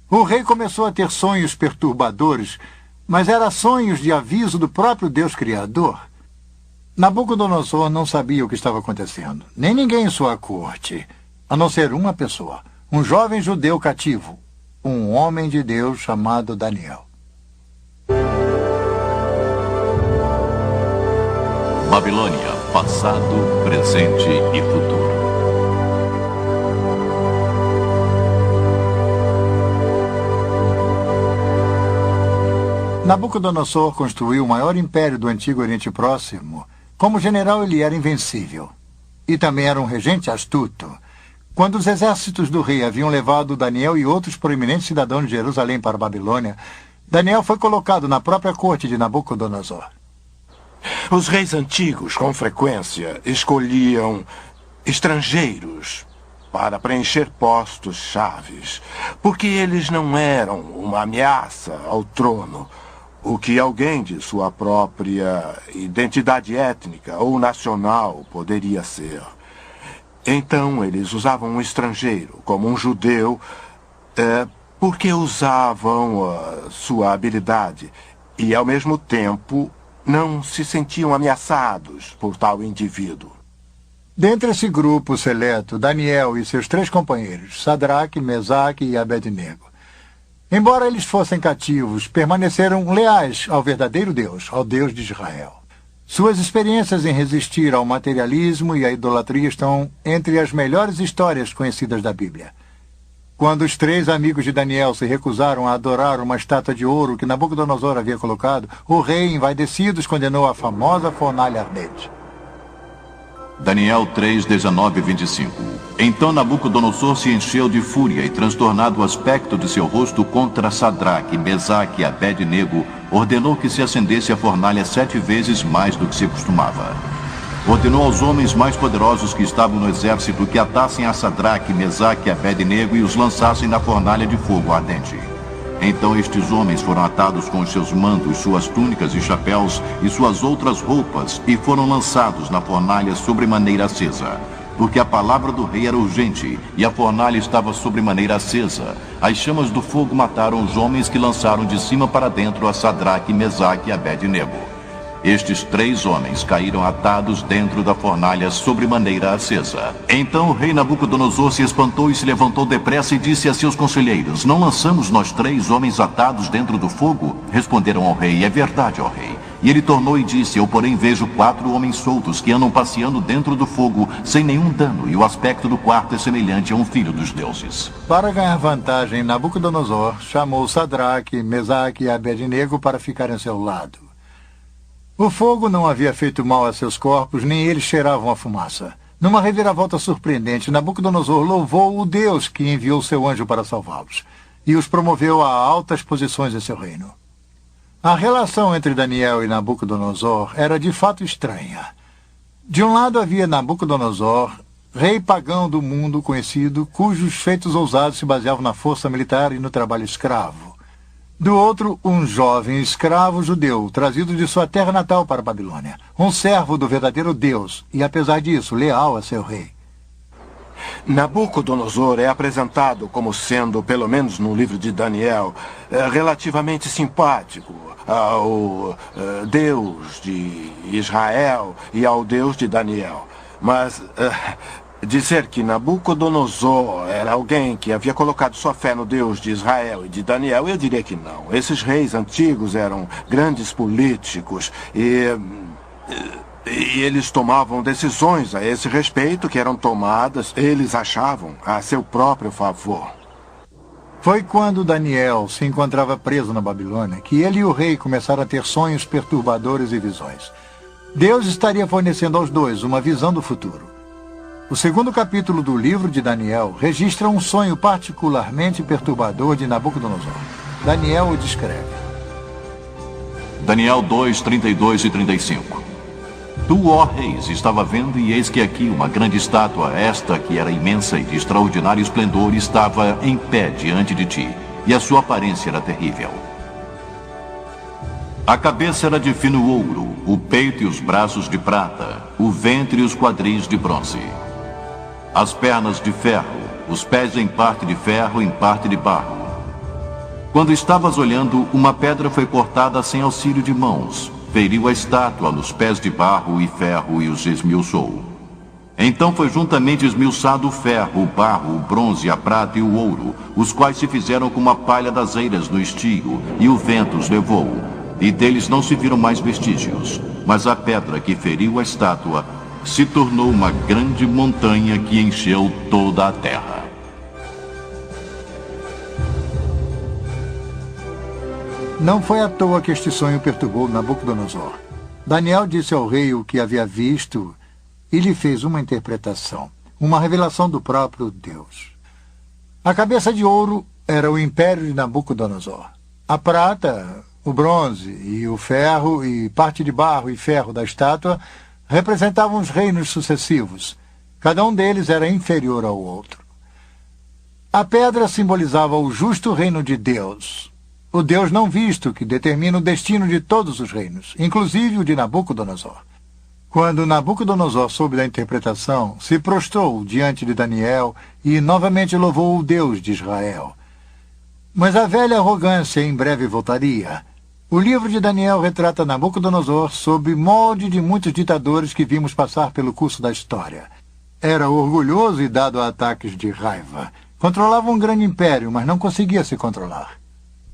O rei começou a ter sonhos perturbadores, mas eram sonhos de aviso do próprio Deus Criador. Nabucodonosor não sabia o que estava acontecendo, nem ninguém em sua corte, a não ser uma pessoa, um jovem judeu cativo, um homem de Deus chamado Daniel. Babilônia, passado, presente e futuro. Nabucodonosor construiu o maior império do Antigo Oriente Próximo. Como general, ele era invencível. E também era um regente astuto. Quando os exércitos do rei haviam levado Daniel e outros proeminentes cidadãos de Jerusalém para a Babilônia, Daniel foi colocado na própria corte de Nabucodonosor. Os reis antigos, com frequência, escolhiam estrangeiros para preencher postos chaves, porque eles não eram uma ameaça ao trono, o que alguém de sua própria identidade étnica ou nacional poderia ser. Então, eles usavam um estrangeiro, como um judeu, porque usavam sua habilidade e, ao mesmo tempo, não se sentiam ameaçados por tal indivíduo. Dentre esse grupo seleto, Daniel e seus 3 companheiros, Sadraque, Mesaque e Abednego. Embora eles fossem cativos, permaneceram leais ao verdadeiro Deus, ao Deus de Israel. Suas experiências em resistir ao materialismo e à idolatria estão entre as melhores histórias conhecidas da Bíblia. Quando os 3 amigos de Daniel se recusaram a adorar uma estátua de ouro que Nabucodonosor havia colocado, o rei, envaidecido, os condenou à famosa fornalha ardente. Daniel 3, 19 e 25. Então Nabucodonosor se encheu de fúria e, transtornado o aspecto de seu rosto contra Sadraque, Mesaque e Abed-nego, ordenou que se acendesse a fornalha 7 vezes mais do que se costumava. Ordenou aos homens mais poderosos que estavam no exército que atassem a Sadraque, Mesaque e Abed-nego e os lançassem na fornalha de fogo ardente. Então estes homens foram atados com os seus mantos, suas túnicas e chapéus e suas outras roupas e foram lançados na fornalha sobremaneira acesa. Porque a palavra do rei era urgente e a fornalha estava sobremaneira acesa. As chamas do fogo mataram os homens que lançaram de cima para dentro a Sadraque, Mesaque e Abed-nego. Estes 3 homens caíram atados dentro da fornalha sobremaneira acesa. Então o rei Nabucodonosor se espantou e se levantou depressa e disse a seus conselheiros: Não lançamos nós 3 homens atados dentro do fogo? Responderam ao rei: É verdade, ó rei. E ele tornou e disse: Eu, porém, vejo 4 homens soltos que andam passeando dentro do fogo sem nenhum dano, e o aspecto do quarto é semelhante a um filho dos deuses. Para ganhar vantagem, Nabucodonosor chamou Sadraque, Mesaque e Abed-nego para ficarem ao seu lado. O fogo não havia feito mal a seus corpos, nem eles cheiravam a fumaça. Numa reviravolta surpreendente, Nabucodonosor louvou o Deus que enviou seu anjo para salvá-los e os promoveu a altas posições em seu reino. A relação entre Daniel e Nabucodonosor era de fato estranha. De um lado havia Nabucodonosor, rei pagão do mundo conhecido, cujos feitos ousados se baseavam na força militar e no trabalho escravo. Do outro, um jovem escravo judeu, trazido de sua terra natal para a Babilônia, um servo do verdadeiro Deus e, apesar disso, leal a seu rei. Nabucodonosor é apresentado como sendo, pelo menos no livro de Daniel, relativamente simpático ao Deus de Israel e ao Deus de Daniel. Mas dizer que Nabucodonosor era alguém que havia colocado sua fé no Deus de Israel e de Daniel, eu diria que não. Esses reis antigos eram grandes políticos e eles tomavam decisões a esse respeito que eram tomadas, eles achavam, a seu próprio favor. Foi quando Daniel se encontrava preso na Babilônia que ele e o rei começaram a ter sonhos perturbadores e visões. Deus estaria fornecendo aos dois uma visão do futuro. O 2º capítulo do livro de Daniel registra um sonho particularmente perturbador de Nabucodonosor. Daniel o descreve. Daniel 2, 32 e 35. Tu, ó reis, estava vendo, e eis que aqui uma grande estátua, esta que era imensa e de extraordinário esplendor, estava em pé diante de ti, e a sua aparência era terrível. A cabeça era de fino ouro, o peito e os braços de prata, o ventre e os quadris de bronze. As pernas de ferro, os pés em parte de ferro, em parte de barro. Quando estavas olhando, uma pedra foi cortada sem auxílio de mãos, feriu a estátua nos pés de barro e ferro e os esmiuçou. Então foi juntamente esmiuçado o ferro, o barro, o bronze, a prata e o ouro, os quais se fizeram como a palha das eiras no estio, e o vento os levou, e deles não se viram mais vestígios. Mas a pedra que feriu a estátua se tornou uma grande montanha que encheu toda a terra. Não foi à toa que este sonho perturbou Nabucodonosor. Daniel disse ao rei o que havia visto e lhe fez uma interpretação, uma revelação do próprio Deus. A cabeça de ouro era o império de Nabucodonosor. A prata, o bronze e o ferro e parte de barro e ferro da estátua representavam os reinos sucessivos. Cada um deles era inferior ao outro. A pedra simbolizava o justo reino de Deus, o Deus não visto que determina o destino de todos os reinos, inclusive o de Nabucodonosor. Quando Nabucodonosor soube da interpretação, se prostrou diante de Daniel e novamente louvou o Deus de Israel. Mas a velha arrogância em breve voltaria. O livro de Daniel retrata Nabucodonosor sob molde de muitos ditadores que vimos passar pelo curso da história. Era orgulhoso e dado a ataques de raiva. Controlava um grande império, mas não conseguia se controlar.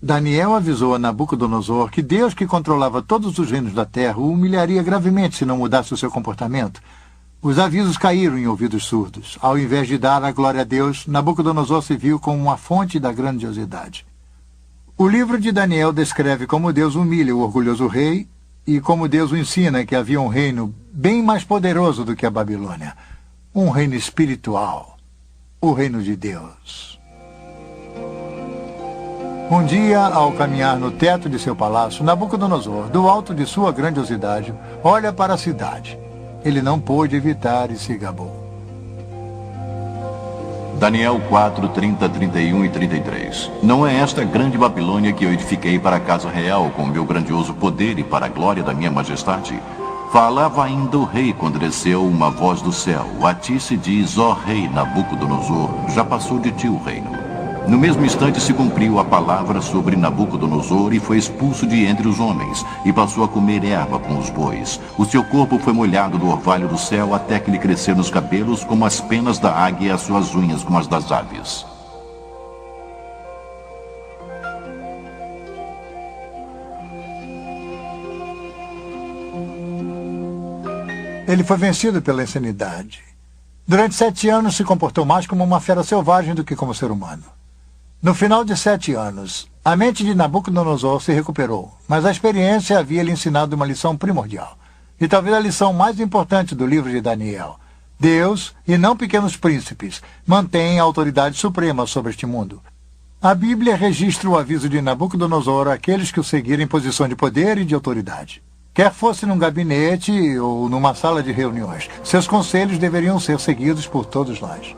Daniel avisou a Nabucodonosor que Deus, que controlava todos os reinos da terra, o humilharia gravemente se não mudasse o seu comportamento. Os avisos caíram em ouvidos surdos. Ao invés de dar a glória a Deus, Nabucodonosor se viu como uma fonte da grandiosidade. O livro de Daniel descreve como Deus humilha o orgulhoso rei e como Deus o ensina que havia um reino bem mais poderoso do que a Babilônia. Um reino espiritual. O reino de Deus. Um dia, ao caminhar no teto de seu palácio, Nabucodonosor, do alto de sua grandiosidade, olha para a cidade. Ele não pôde evitar e se gabou. Daniel 4, 30, 31 e 33. Não é esta grande Babilônia que eu edifiquei para a casa real com meu grandioso poder e para a glória da minha majestade? Falava ainda o rei quando desceu uma voz do céu. A ti se diz, ó rei Nabucodonosor, já passou de ti o reino. No mesmo instante se cumpriu a palavra sobre Nabucodonosor e foi expulso de entre os homens e passou a comer erva com os bois. O seu corpo foi molhado do orvalho do céu até que lhe cresceram os cabelos como as penas da águia e as suas unhas como as das aves. Ele foi vencido pela insanidade. Durante 7 anos se comportou mais como uma fera selvagem do que como ser humano. No final de 7 anos, a mente de Nabucodonosor se recuperou, mas a experiência havia lhe ensinado uma lição primordial, e talvez a lição mais importante do livro de Daniel. Deus, e não pequenos príncipes, mantém a autoridade suprema sobre este mundo. A Bíblia registra o aviso de Nabucodonosor àqueles que o seguirem em posição de poder e de autoridade. Quer fosse num gabinete ou numa sala de reuniões, seus conselhos deveriam ser seguidos por todos nós.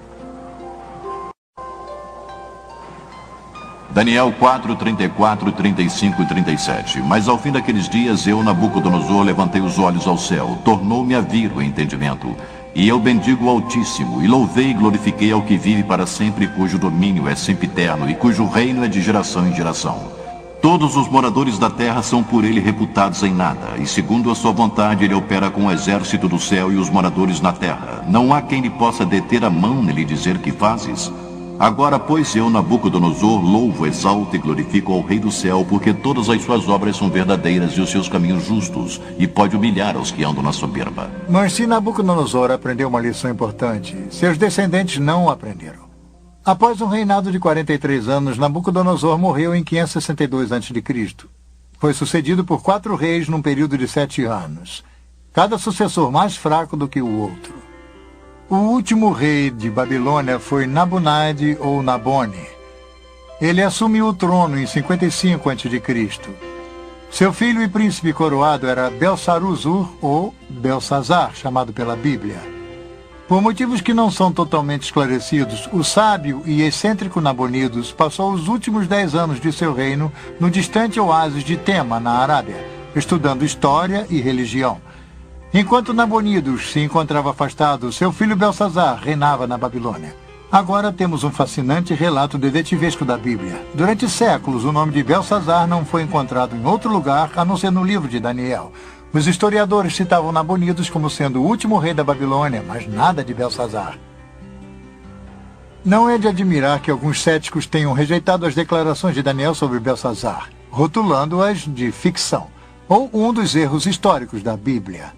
Daniel 4, 34, 35 e 37. Mas ao fim daqueles dias eu, Nabucodonosor, levantei os olhos ao céu, tornou-me a vir o entendimento. E eu bendigo o Altíssimo, e louvei e glorifiquei ao que vive para sempre, cujo domínio é sempre eterno, e cujo reino é de geração em geração. Todos os moradores da terra são por ele reputados em nada, e segundo a sua vontade ele opera com o exército do céu e os moradores na terra. Não há quem lhe possa deter a mão nele dizer que fazes. Agora, pois, eu, Nabucodonosor, louvo, exalto e glorifico ao Rei do céu, porque todas as suas obras são verdadeiras e os seus caminhos justos, e pode humilhar aos que andam na soberba. Mas se Nabucodonosor aprendeu uma lição importante, seus descendentes não aprenderam. Após um reinado de 43 anos, Nabucodonosor morreu em 562 a.C. Foi sucedido por 4 reis num período de 7 anos, cada sucessor mais fraco do que o outro. O último rei de Babilônia foi Nabonide ou Nabone. Ele assumiu o trono em 55 a.C. Seu filho e príncipe coroado era Belsaruzur ou Belsazar, chamado pela Bíblia. Por motivos que não são totalmente esclarecidos, o sábio e excêntrico Nabonidos passou os últimos 10 anos de seu reino no distante oásis de Tema, na Arábia, estudando história e religião. Enquanto Nabonidos se encontrava afastado, seu filho Belsazar reinava na Babilônia. Agora temos um fascinante relato detetivesco da Bíblia. Durante séculos, o nome de Belsazar não foi encontrado em outro lugar a não ser no livro de Daniel. Os historiadores citavam Nabonidos como sendo o último rei da Babilônia, mas nada de Belsazar. Não é de admirar que alguns céticos tenham rejeitado as declarações de Daniel sobre Belsazar, rotulando-as de ficção, ou um dos erros históricos da Bíblia.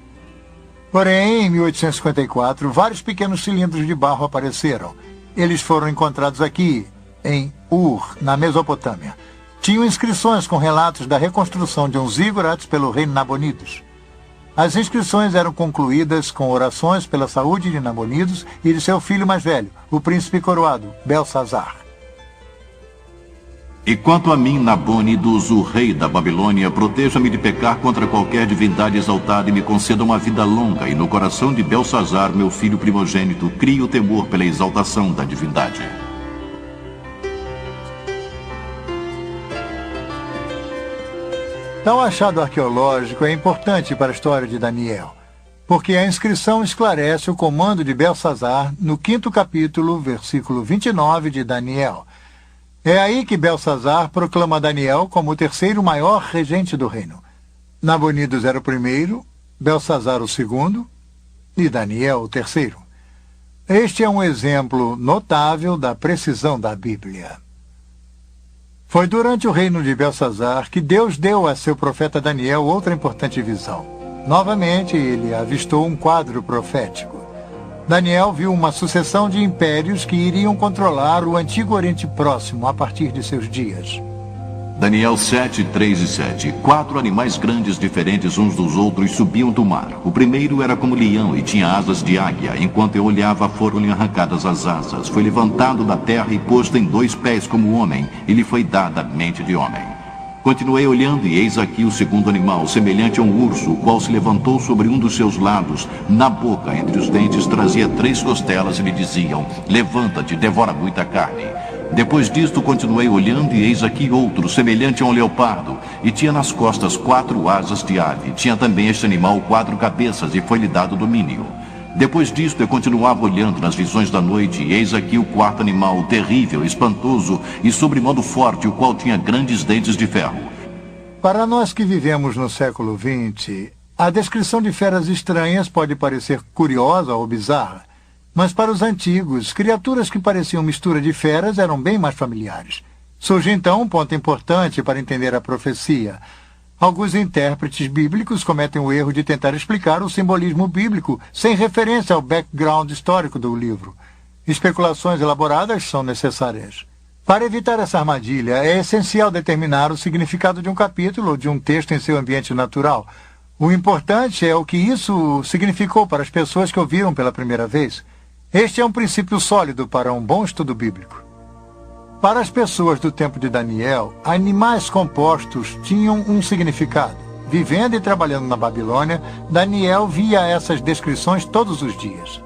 Porém, em 1854, vários pequenos cilindros de barro apareceram. Eles foram encontrados aqui, em Ur, na Mesopotâmia. Tinham inscrições com relatos da reconstrução de um zigurates pelo rei Nabonidos. As inscrições eram concluídas com orações pela saúde de Nabonidos e de seu filho mais velho, o príncipe coroado, Belsazar. E quanto a mim, Nabonidos, o rei da Babilônia, proteja-me de pecar contra qualquer divindade exaltada e me conceda uma vida longa, e no coração de Belsazar, meu filho primogênito, crie o temor pela exaltação da divindade. Tal achado arqueológico é importante para a história de Daniel, porque a inscrição esclarece o comando de Belsazar no 5º capítulo, versículo 29 de Daniel. É aí que Belsazar proclama Daniel como o 3º maior regente do reino. Nabonidos era o 1º, Belsazar o 2º e Daniel o 3º. Este é um exemplo notável da precisão da Bíblia. Foi durante o reino de Belsazar que Deus deu a seu profeta Daniel outra importante visão. Novamente, ele avistou um quadro profético. Daniel viu uma sucessão de impérios que iriam controlar o antigo Oriente Próximo a partir de seus dias. Daniel 7, 3 e 7. 4 animais grandes diferentes uns dos outros subiam do mar. O primeiro era como leão e tinha asas de águia. Enquanto eu olhava, foram-lhe arrancadas as asas. Foi levantado da terra e posto em 2 pés como homem, e lhe foi dada a mente de homem. Continuei olhando, e eis aqui o segundo animal, semelhante a um urso, o qual se levantou sobre um dos seus lados. Na boca, entre os dentes, trazia 3 costelas e lhe diziam: levanta-te, devora muita carne. Depois disto, continuei olhando, e eis aqui outro, semelhante a um leopardo, e tinha nas costas 4 asas de ave. Tinha também este animal 4 cabeças, e foi-lhe dado domínio. Depois disto, eu continuava olhando nas visões da noite, e eis aqui o 4º animal, terrível, espantoso e sobremodo forte, o qual tinha grandes dentes de ferro. Para nós que vivemos no século XX, a descrição de feras estranhas pode parecer curiosa ou bizarra. Mas para os antigos, criaturas que pareciam mistura de feras eram bem mais familiares. Surge então um ponto importante para entender a profecia. Alguns intérpretes bíblicos cometem o erro de tentar explicar o simbolismo bíblico sem referência ao background histórico do livro. Especulações elaboradas são necessárias. Para evitar essa armadilha, é essencial determinar o significado de um capítulo ou de um texto em seu ambiente natural. O importante é o que isso significou para as pessoas que ouviram pela primeira vez. Este é um princípio sólido para um bom estudo bíblico. Para as pessoas do tempo de Daniel, animais compostos tinham um significado. Vivendo e trabalhando na Babilônia, Daniel via essas descrições todos os dias.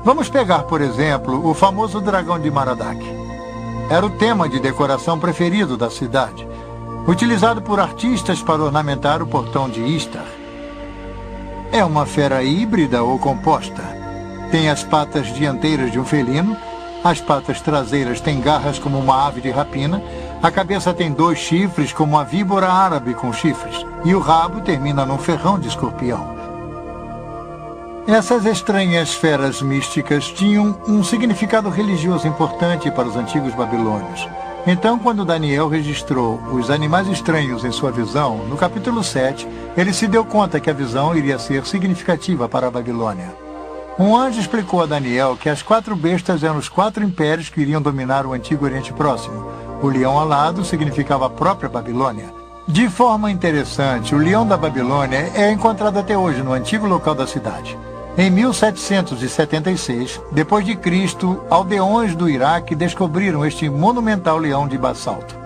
Vamos pegar, por exemplo, o famoso dragão de Maradak. Era o tema de decoração preferido da cidade, utilizado por artistas para ornamentar o portão de Istar. É uma fera híbrida ou composta. Tem as patas dianteiras de um felino, as patas traseiras têm garras como uma ave de rapina, a cabeça tem 2 chifres como a víbora árabe com chifres, e o rabo termina num ferrão de escorpião. Essas estranhas feras místicas tinham um significado religioso importante para os antigos babilônios. Então, quando Daniel registrou os animais estranhos em sua visão, no capítulo 7, ele se deu conta que a visão iria ser significativa para a Babilônia. Um anjo explicou a Daniel que as 4 bestas eram os 4 impérios que iriam dominar o antigo Oriente Próximo. O leão alado significava a própria Babilônia. De forma interessante, o leão da Babilônia é encontrado até hoje no antigo local da cidade. Em 1776, depois de Cristo, aldeões do Iraque descobriram este monumental leão de basalto.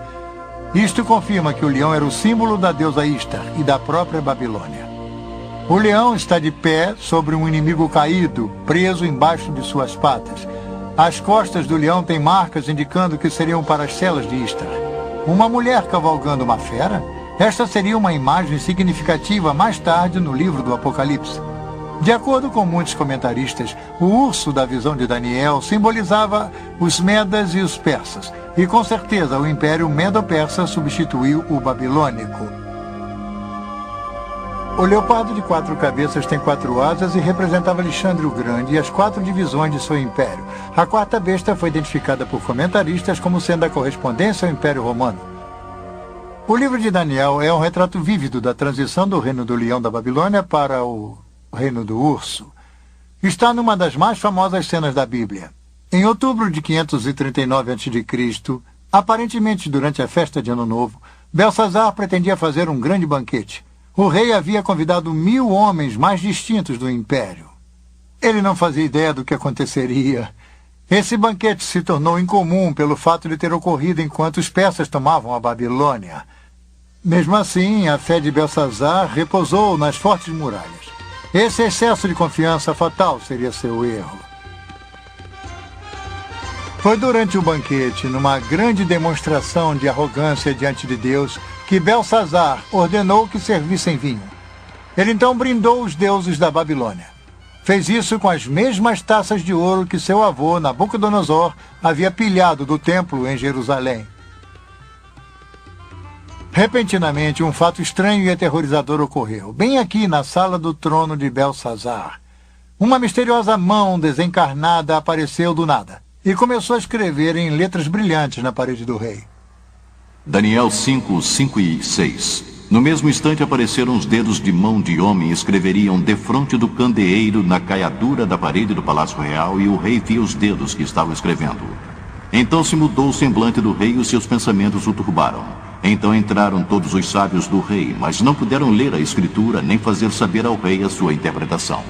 Isto confirma que o leão era o símbolo da deusa Istar e da própria Babilônia. O leão está de pé sobre um inimigo caído, preso embaixo de suas patas. As costas do leão têm marcas indicando que seriam para as celas de Istar. Uma mulher cavalgando uma fera? Esta seria uma imagem significativa mais tarde no livro do Apocalipse. De acordo com muitos comentaristas, o urso da visão de Daniel simbolizava os medas e os persas, e com certeza o Império Medo-Persa substituiu o babilônico. O leopardo de 4 cabeças tem 4 asas e representava Alexandre o Grande e as 4 divisões de seu império. A 4ª besta foi identificada por comentaristas como sendo a correspondência ao Império Romano. O livro de Daniel é um retrato vívido da transição do reino do leão da Babilônia para o reino do urso. Está numa das mais famosas cenas da Bíblia. Em outubro de 539 a.C., aparentemente durante a festa de Ano Novo, Belsazar pretendia fazer um grande banquete. O rei havia convidado 1000 homens mais distintos do império. Ele não fazia ideia do que aconteceria. Esse banquete se tornou incomum pelo fato de ter ocorrido enquanto os persas tomavam a Babilônia. Mesmo assim, a fé de Belsazar repousou nas fortes muralhas. Esse excesso de confiança fatal seria seu erro. Foi durante o banquete, numa grande demonstração de arrogância diante de Deus, que Belsazar ordenou que servissem vinho. Ele então brindou os deuses da Babilônia. Fez isso com as mesmas taças de ouro que seu avô, Nabucodonosor, havia pilhado do templo em Jerusalém. Repentinamente, um fato estranho e aterrorizador ocorreu, bem aqui na sala do trono de Belsazar. Uma misteriosa mão desencarnada apareceu do nada e começou a escrever em letras brilhantes na parede do rei. Daniel 5, 5 e 6. No mesmo instante apareceram os dedos de mão de homem e escreveriam defronte do candeeiro na caiadura da parede do palácio real, e o rei via os dedos que estavam escrevendo. Então se mudou o semblante do rei e os seus pensamentos o turbaram. Então entraram todos os sábios do rei, mas não puderam ler a escritura nem fazer saber ao rei a sua interpretação.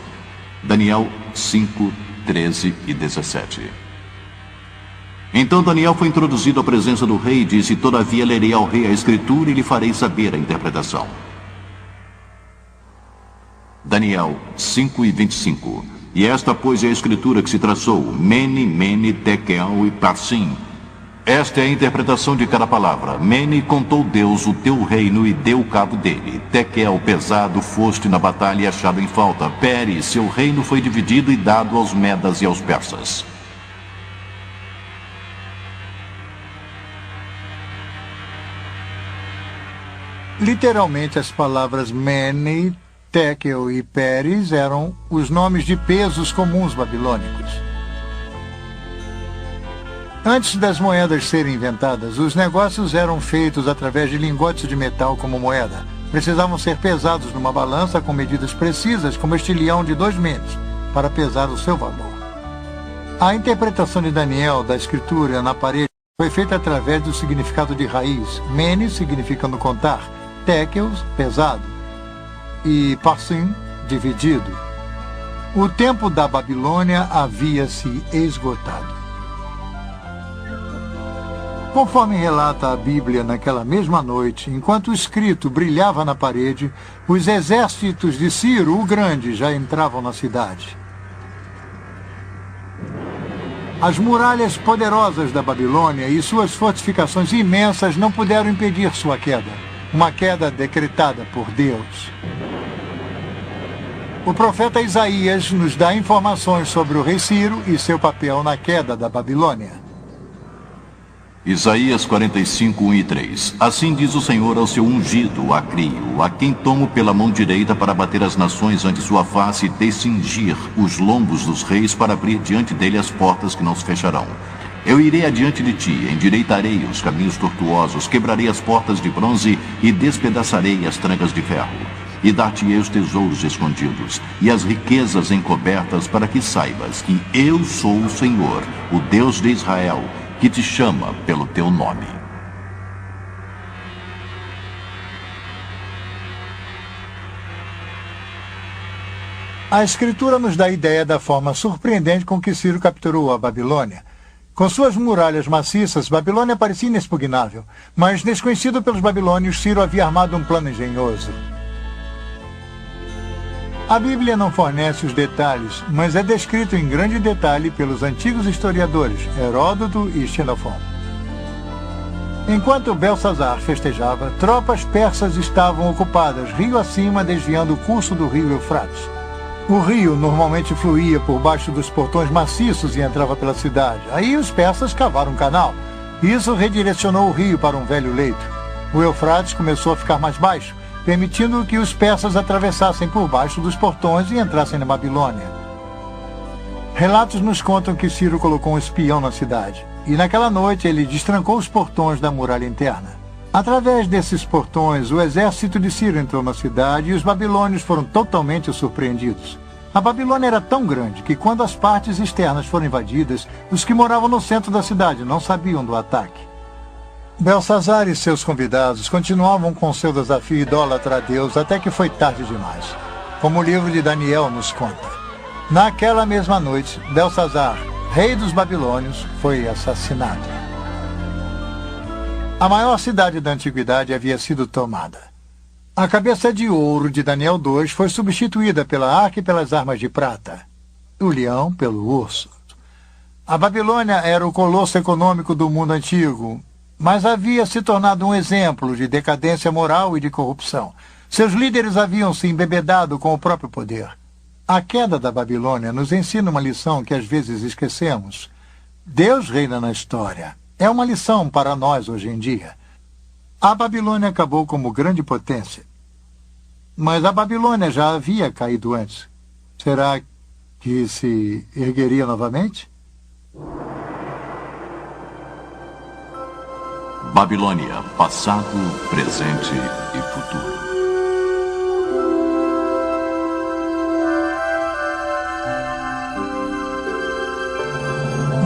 Daniel 5, 13 e 17. Então Daniel foi introduzido à presença do rei e disse: todavia lerei ao rei a escritura e lhe farei saber a interpretação. Daniel 5 e 25. E esta, pois, é a escritura que se traçou: Mene, Mene, Tekel e Parsim. Esta é a interpretação de cada palavra. Mene, contou Deus o teu reino e deu cabo dele. Tekel, pesado, foste na batalha e achado em falta. Pere, seu reino foi dividido e dado aos medas e aos persas. Literalmente, as palavras Mene, Tekel e Peres eram os nomes de pesos comuns babilônicos. Antes das moedas serem inventadas, os negócios eram feitos através de lingotes de metal como moeda. Precisavam ser pesados numa balança com medidas precisas, como este leão de 2 meses, para pesar o seu valor. A interpretação de Daniel da escritura na parede foi feita através do significado de raiz. Mene, significando contar; Tekel, pesado; e Parsim, dividido. O tempo da Babilônia havia se esgotado. Conforme relata a Bíblia, naquela mesma noite, enquanto o escrito brilhava na parede, os exércitos de Ciro o Grande já entravam na cidade. As muralhas poderosas da Babilônia e suas fortificações imensas não puderam impedir sua queda, uma queda decretada por Deus. O profeta Isaías nos dá informações sobre o rei Ciro e seu papel na queda da Babilônia. Isaías 45, 1 e 3. Assim diz o Senhor ao seu ungido, a Crio, a quem tomo pela mão direita para bater as nações ante sua face e descingir os lombos dos reis, para abrir diante dele as portas que não se fecharão. Eu irei adiante de ti, endireitarei os caminhos tortuosos, quebrarei as portas de bronze e despedaçarei as trancas de ferro. E dar-te-ei os tesouros escondidos e as riquezas encobertas, para que saibas que eu sou o Senhor, o Deus de Israel, que te chama pelo teu nome. A Escritura nos dá a ideia da forma surpreendente com que Ciro capturou a Babilônia. Com suas muralhas maciças, Babilônia parecia inexpugnável, mas, desconhecido pelos babilônios, Ciro havia armado um plano engenhoso. A Bíblia não fornece os detalhes, mas é descrito em grande detalhe pelos antigos historiadores Heródoto e Xenofon. Enquanto Belsazar festejava, tropas persas estavam ocupadas rio acima, desviando o curso do rio Eufrates. O rio normalmente fluía por baixo dos portões maciços e entrava pela cidade. Aí os persas cavaram um canal. Isso redirecionou o rio para um velho leito. O Eufrates começou a ficar mais baixo, permitindo que os persas atravessassem por baixo dos portões e entrassem na Babilônia. Relatos nos contam que Ciro colocou um espião na cidade, e naquela noite ele destrancou os portões da muralha interna. Através desses portões, o exército de Ciro entrou na cidade e os babilônios foram totalmente surpreendidos. A Babilônia era tão grande que, quando as partes externas foram invadidas, os que moravam no centro da cidade não sabiam do ataque. Belsazar e seus convidados continuavam com seu desafio idólatra a Deus até que foi tarde demais, como o livro de Daniel nos conta. Naquela mesma noite, Belsazar, rei dos babilônios, foi assassinado. A maior cidade da antiguidade havia sido tomada. A cabeça de ouro de Daniel 2 foi substituída pela arca e pelas armas de prata, o leão pelo urso. A Babilônia era o colosso econômico do mundo antigo, mas havia se tornado um exemplo de decadência moral e de corrupção. Seus líderes haviam se embebedado com o próprio poder. A queda da Babilônia nos ensina uma lição que às vezes esquecemos. Deus reina na história. É uma lição para nós hoje em dia. A Babilônia acabou como grande potência. Mas a Babilônia já havia caído antes. Será que se ergueria novamente? Babilônia, passado, presente e futuro.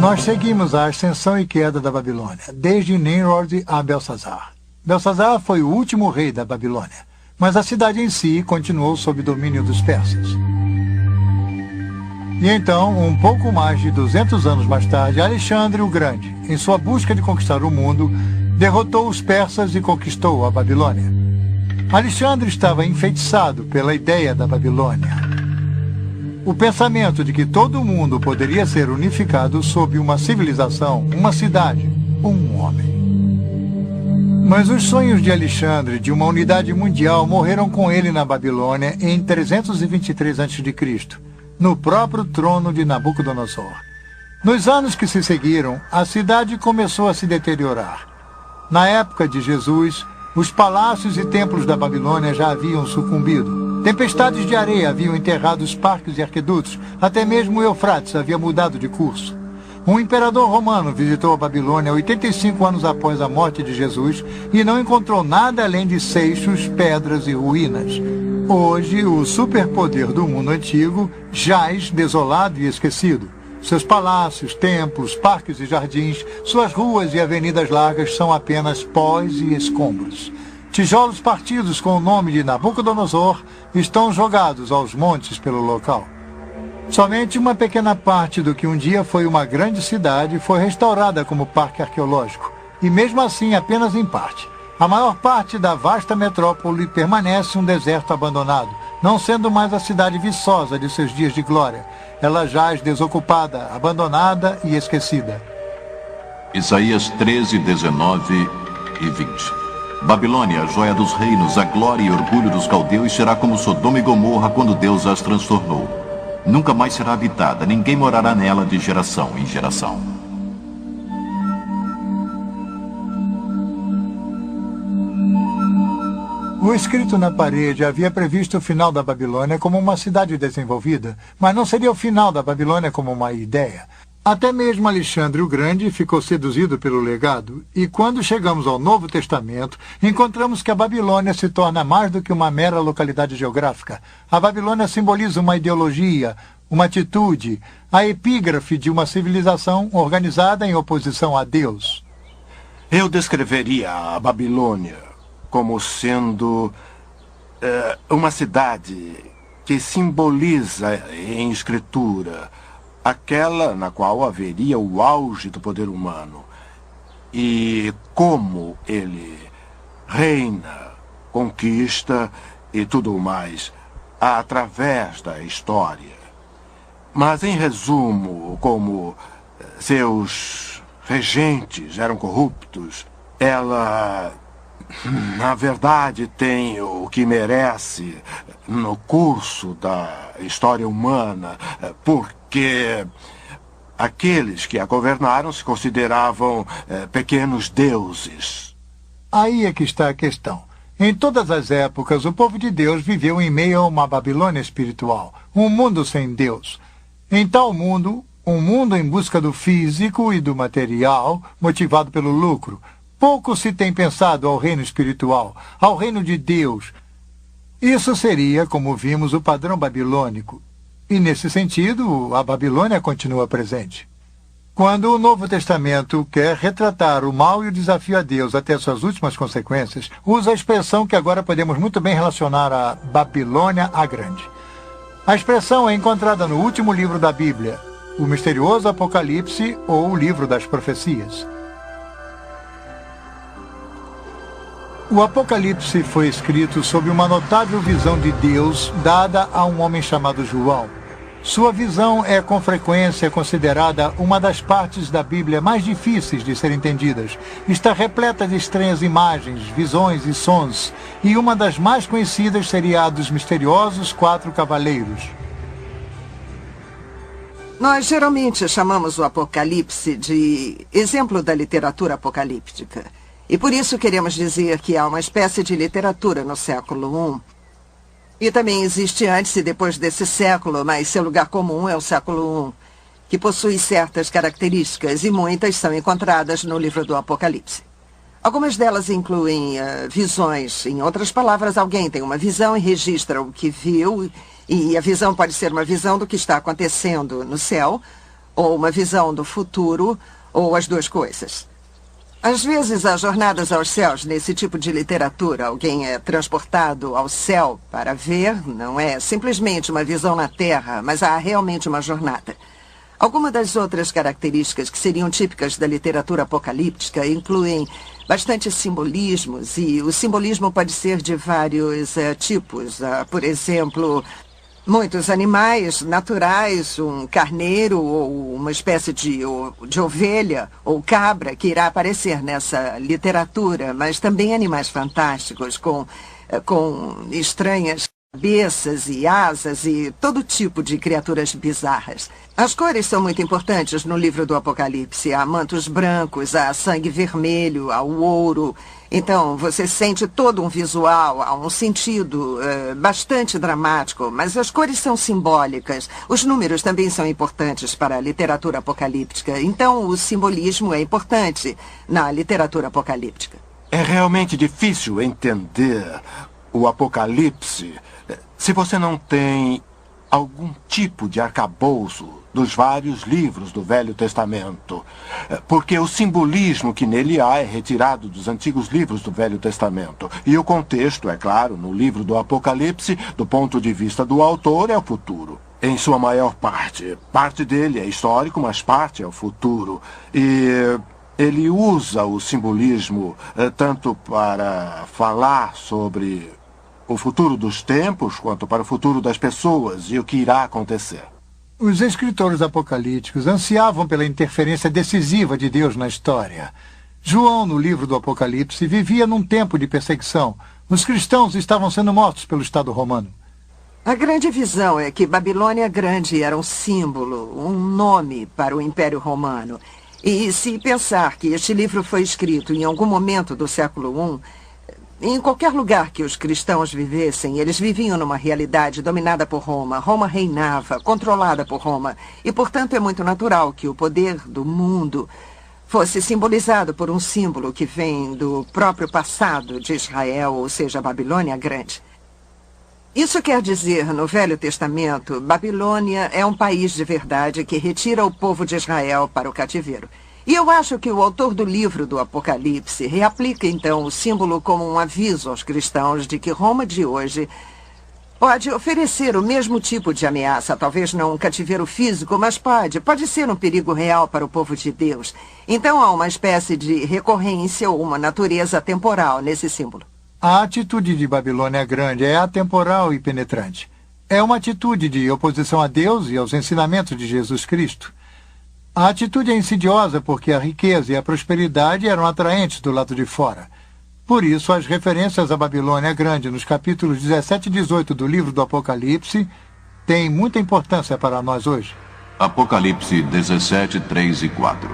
Nós seguimos a ascensão e queda da Babilônia, desde Nimrod a Belsazar. Belsazar foi o último rei da Babilônia, mas a cidade em si continuou sob domínio dos persas. E então, um pouco mais de 200 anos mais tarde, Alexandre o Grande, em sua busca de conquistar o mundo, derrotou os persas e conquistou a Babilônia. Alexandre estava enfeitiçado pela ideia da Babilônia. O pensamento de que todo o mundo poderia ser unificado sob uma civilização, uma cidade, um homem. Mas os sonhos de Alexandre de uma unidade mundial morreram com ele na Babilônia em 323 a.C., no próprio trono de Nabucodonosor. Nos anos que se seguiram, a cidade começou a se deteriorar. Na época de Jesus, os palácios e templos da Babilônia já haviam sucumbido. Tempestades de areia haviam enterrado os parques e aquedutos, até mesmo o Eufrates havia mudado de curso. Um imperador romano visitou a Babilônia 85 anos após a morte de Jesus e não encontrou nada além de seixos, pedras e ruínas. Hoje, o superpoder do mundo antigo jaz desolado e esquecido. Seus palácios, templos, parques e jardins, suas ruas e avenidas largas são apenas pós e escombros. Tijolos partidos com o nome de Nabucodonosor estão jogados aos montes pelo local. Somente uma pequena parte do que um dia foi uma grande cidade foi restaurada como parque arqueológico, e mesmo assim apenas em parte. A maior parte da vasta metrópole permanece um deserto abandonado, não sendo mais a cidade viçosa de seus dias de glória. Ela jaz desocupada, abandonada e esquecida. Isaías 13, 19 e 20. Babilônia, a joia dos reinos, a glória e orgulho dos caldeus, será como Sodoma e Gomorra quando Deus as transtornou. Nunca mais será habitada, ninguém morará nela de geração em geração. O escrito na parede havia previsto o final da Babilônia como uma cidade desenvolvida, mas não seria o final da Babilônia como uma ideia. Até mesmo Alexandre o Grande ficou seduzido pelo legado, e quando chegamos ao Novo Testamento, encontramos que a Babilônia se torna mais do que uma mera localidade geográfica. A Babilônia simboliza uma ideologia, uma atitude, a epígrafe de uma civilização organizada em oposição a Deus. Eu descreveria a Babilônia como sendo uma cidade que simboliza em escritura aquela na qual haveria o auge do poder humano e como ele reina, conquista e tudo mais através da história. Mas, em resumo, como seus regentes eram corruptos, ela, na verdade, tem o que merece no curso da história humana, porque aqueles que a governaram se consideravam pequenos deuses. Aí é que está a questão. Em todas as épocas, o povo de Deus viveu em meio a uma Babilônia espiritual, um mundo sem Deus. Em tal mundo, um mundo em busca do físico e do material, motivado pelo lucro, pouco se tem pensado ao reino espiritual, ao reino de Deus. Isso seria, como vimos, o padrão babilônico. E, nesse sentido, a Babilônia continua presente. Quando o Novo Testamento quer retratar o mal e o desafio a Deus até suas últimas consequências, usa a expressão que agora podemos muito bem relacionar a Babilônia a Grande. A expressão é encontrada no último livro da Bíblia, o misterioso Apocalipse ou o livro das profecias. O Apocalipse foi escrito sob uma notável visão de Deus dada a um homem chamado João. Sua visão é com frequência considerada uma das partes da Bíblia mais difíceis de ser entendidas. Está repleta de estranhas imagens, visões e sons, e uma das mais conhecidas seria a dos misteriosos 4 cavaleiros. Nós geralmente chamamos o Apocalipse de exemplo da literatura apocalíptica. E por isso queremos dizer que há uma espécie de literatura no século I. E também existe antes e depois desse século, mas seu lugar comum é o século I, que possui certas características e muitas são encontradas no livro do Apocalipse. Algumas delas incluem visões. Em outras palavras, alguém tem uma visão e registra o que viu, e a visão pode ser uma visão do que está acontecendo no céu, ou uma visão do futuro, ou as duas coisas. Às vezes, há jornadas aos céus nesse tipo de literatura. Alguém é transportado ao céu para ver, não é simplesmente uma visão na Terra, mas há realmente uma jornada. Algumas das outras características que seriam típicas da literatura apocalíptica incluem bastante simbolismos, e o simbolismo pode ser de vários tipos. Por exemplo, muitos animais naturais, um carneiro ou uma espécie de ovelha ou cabra que irá aparecer nessa literatura, mas também animais fantásticos com estranhas cabeças e asas e todo tipo de criaturas bizarras. As cores são muito importantes no livro do Apocalipse. Há mantos brancos, há sangue vermelho, há o ouro. Então, você sente todo um visual, há um sentido bastante dramático, mas as cores são simbólicas. Os números também são importantes para a literatura apocalíptica. Então, o simbolismo é importante na literatura apocalíptica. É realmente difícil entender o Apocalipse se você não tem algum tipo de arcabouço dos vários livros do Velho Testamento, porque o simbolismo que nele há é retirado dos antigos livros do Velho Testamento. E o contexto, é claro, no livro do Apocalipse, do ponto de vista do autor, é o futuro. Em sua maior parte. Parte dele é histórico, mas parte é o futuro. E ele usa o simbolismo tanto para falar sobre o futuro dos tempos, quanto para o futuro das pessoas e o que irá acontecer. Os escritores apocalípticos ansiavam pela interferência decisiva de Deus na história. João, no livro do Apocalipse, vivia num tempo de perseguição. Os cristãos estavam sendo mortos pelo Estado romano. A grande visão é que Babilônia Grande era um símbolo, um nome para o Império Romano. E se pensar que este livro foi escrito em algum momento do século I, em qualquer lugar que os cristãos vivessem, eles viviam numa realidade dominada por Roma. Roma reinava, controlada por Roma. E, portanto, é muito natural que o poder do mundo fosse simbolizado por um símbolo que vem do próprio passado de Israel, ou seja, a Babilônia Grande. Isso quer dizer, no Velho Testamento, Babilônia é um país de verdade que retira o povo de Israel para o cativeiro. E eu acho que o autor do livro do Apocalipse reaplica, então, o símbolo como um aviso aos cristãos de que Roma de hoje pode oferecer o mesmo tipo de ameaça, talvez não um cativeiro físico, mas pode ser um perigo real para o povo de Deus. Então há uma espécie de recorrência ou uma natureza temporal nesse símbolo. A atitude de Babilônia Grande é atemporal e penetrante. É uma atitude de oposição a Deus e aos ensinamentos de Jesus Cristo. A atitude é insidiosa porque a riqueza e a prosperidade eram atraentes do lado de fora. Por isso, as referências à Babilônia Grande nos capítulos 17 e 18 do livro do Apocalipse têm muita importância para nós hoje. Apocalipse 17, 3 e 4.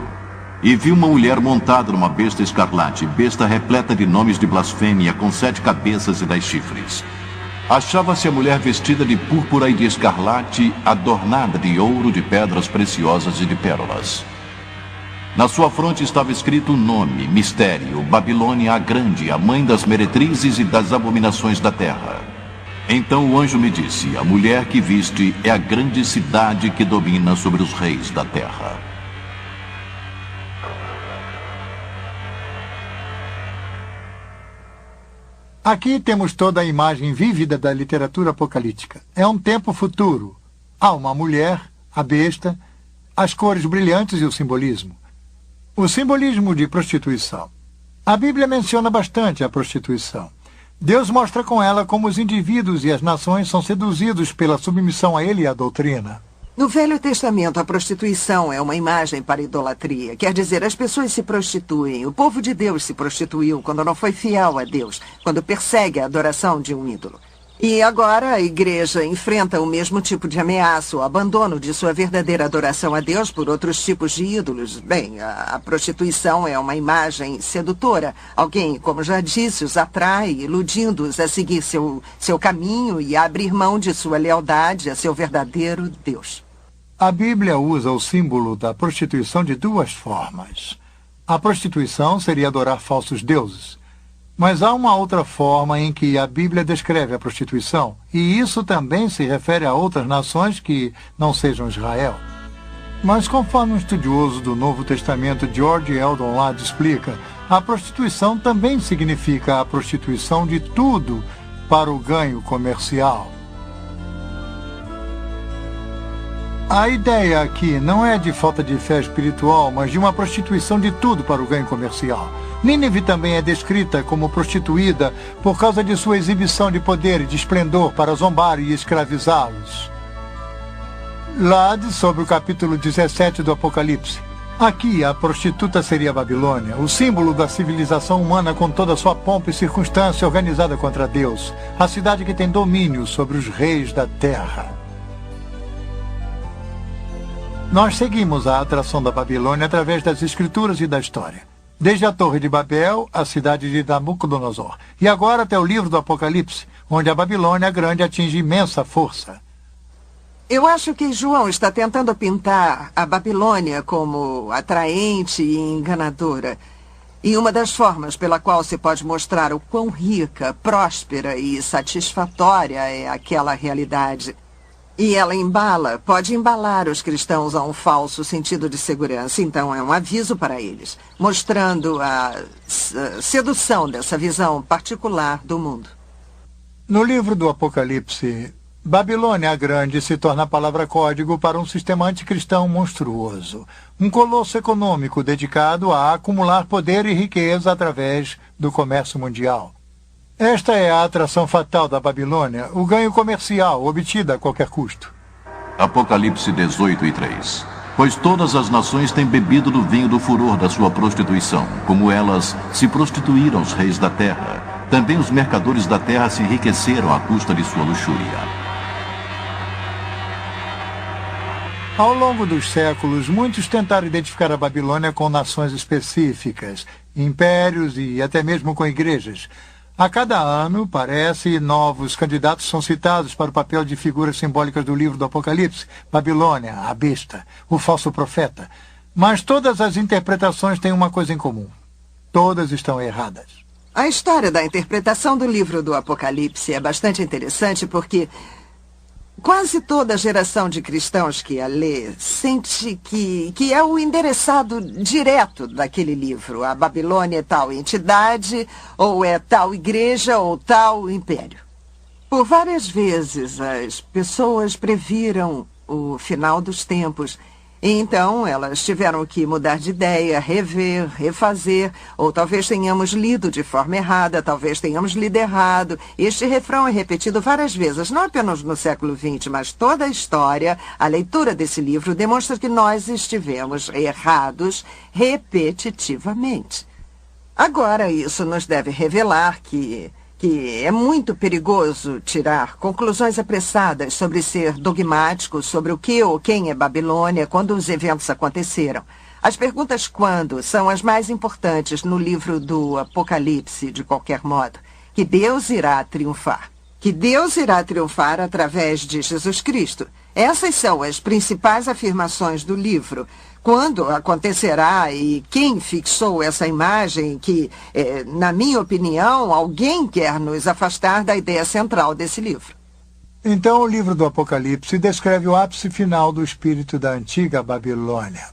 E vi uma mulher montada numa besta escarlate, besta repleta de nomes de blasfêmia, com 7 cabeças e 10 chifres. Achava-se a mulher vestida de púrpura e de escarlate, adornada de ouro, de pedras preciosas e de pérolas. Na sua fronte estava escrito o nome, mistério, Babilônia a Grande, a mãe das meretrizes e das abominações da terra. Então o anjo me disse, a mulher que viste é a grande cidade que domina sobre os reis da terra. Aqui temos toda a imagem vívida da literatura apocalíptica. É um tempo futuro. Há uma mulher, a besta, as cores brilhantes e o simbolismo. O simbolismo de prostituição. A Bíblia menciona bastante a prostituição. Deus mostra com ela como os indivíduos e as nações são seduzidos pela submissão a ele e à doutrina. No Velho Testamento, a prostituição é uma imagem para a idolatria. Quer dizer, as pessoas se prostituem. O povo de Deus se prostituiu quando não foi fiel a Deus, quando persegue a adoração de um ídolo. E agora a igreja enfrenta o mesmo tipo de ameaça, o abandono de sua verdadeira adoração a Deus por outros tipos de ídolos. Bem, a prostituição é uma imagem sedutora. Alguém, como já disse, os atrai, iludindo-os a seguir seu caminho e a abrir mão de sua lealdade a seu verdadeiro Deus. A Bíblia usa o símbolo da prostituição de duas formas. A prostituição seria adorar falsos deuses. Mas há uma outra forma em que a Bíblia descreve a prostituição, e isso também se refere a outras nações que não sejam Israel. Mas conforme um estudioso do Novo Testamento, George Eldon Ladd, explica, a prostituição também significa a prostituição de tudo para o ganho comercial. A ideia aqui não é de falta de fé espiritual, mas de uma prostituição de tudo para o ganho comercial. Nínive também é descrita como prostituída por causa de sua exibição de poder e de esplendor para zombar e escravizá-los. Ladd, sobre o capítulo 17 do Apocalipse. Aqui, a prostituta seria a Babilônia, o símbolo da civilização humana com toda a sua pompa e circunstância organizada contra Deus, a cidade que tem domínio sobre os reis da terra. Nós seguimos a atração da Babilônia através das escrituras e da história. Desde a Torre de Babel, a cidade de Nabucodonosor, e agora até o livro do Apocalipse, onde a Babilônia Grande atinge imensa força. Eu acho que João está tentando pintar a Babilônia como atraente e enganadora. E uma das formas pela qual se pode mostrar o quão rica, próspera e satisfatória é aquela realidade. E ela pode embalar os cristãos a um falso sentido de segurança. Então é um aviso para eles, mostrando a sedução dessa visão particular do mundo. No livro do Apocalipse, Babilônia Grande se torna a palavra código para um sistema anticristão monstruoso. Um colosso econômico dedicado a acumular poder e riqueza através do comércio mundial. Esta é a atração fatal da Babilônia, o ganho comercial obtido a qualquer custo. Apocalipse 18:3. Pois todas as nações têm bebido do vinho do furor da sua prostituição, como elas se prostituíram aos reis da terra. Também os mercadores da terra se enriqueceram à custa de sua luxúria. Ao longo dos séculos, muitos tentaram identificar a Babilônia com nações específicas, impérios e até mesmo com igrejas. A cada ano, parece, novos candidatos são citados para o papel de figuras simbólicas do livro do Apocalipse, Babilônia, a besta, o falso profeta. Mas todas as interpretações têm uma coisa em comum. Todas estão erradas. A história da interpretação do livro do Apocalipse é bastante interessante porque quase toda geração de cristãos que a lê sente que é o endereçado direto daquele livro. A Babilônia é tal entidade, ou é tal igreja, ou tal império. Por várias vezes, as pessoas previram o final dos tempos. E então, elas tiveram que mudar de ideia, rever, refazer, ou talvez tenhamos lido de forma errada, talvez tenhamos lido errado. Este refrão é repetido várias vezes, não apenas no século XX, mas toda a história, a leitura desse livro demonstra que nós estivemos errados repetitivamente. Agora, isso nos deve revelar que é muito perigoso tirar conclusões apressadas sobre ser dogmático, sobre o que ou quem é Babilônia quando os eventos aconteceram. As perguntas quando são as mais importantes no livro do Apocalipse, de qualquer modo. Que Deus irá triunfar. Que Deus irá triunfar através de Jesus Cristo. Essas são as principais afirmações do livro. Quando acontecerá e quem fixou essa imagem que, na minha opinião, alguém quer nos afastar da ideia central desse livro. Então, o livro do Apocalipse descreve o ápice final do espírito da antiga Babilônia.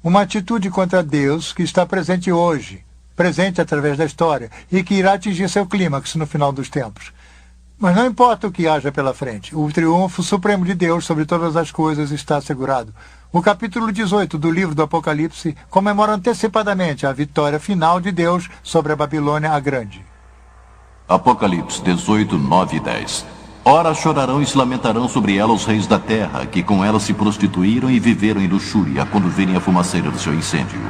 Uma atitude contra Deus que está presente hoje, presente através da história, e que irá atingir seu clímax no final dos tempos. Mas não importa o que haja pela frente, o triunfo supremo de Deus sobre todas as coisas está assegurado. O capítulo 18 do livro do Apocalipse comemora antecipadamente a vitória final de Deus sobre a Babilônia a Grande. Apocalipse 18, 9 e 10. Ora chorarão e se lamentarão sobre ela os reis da terra, que com ela se prostituíram e viveram em luxúria, quando virem a fumaceira do seu incêndio.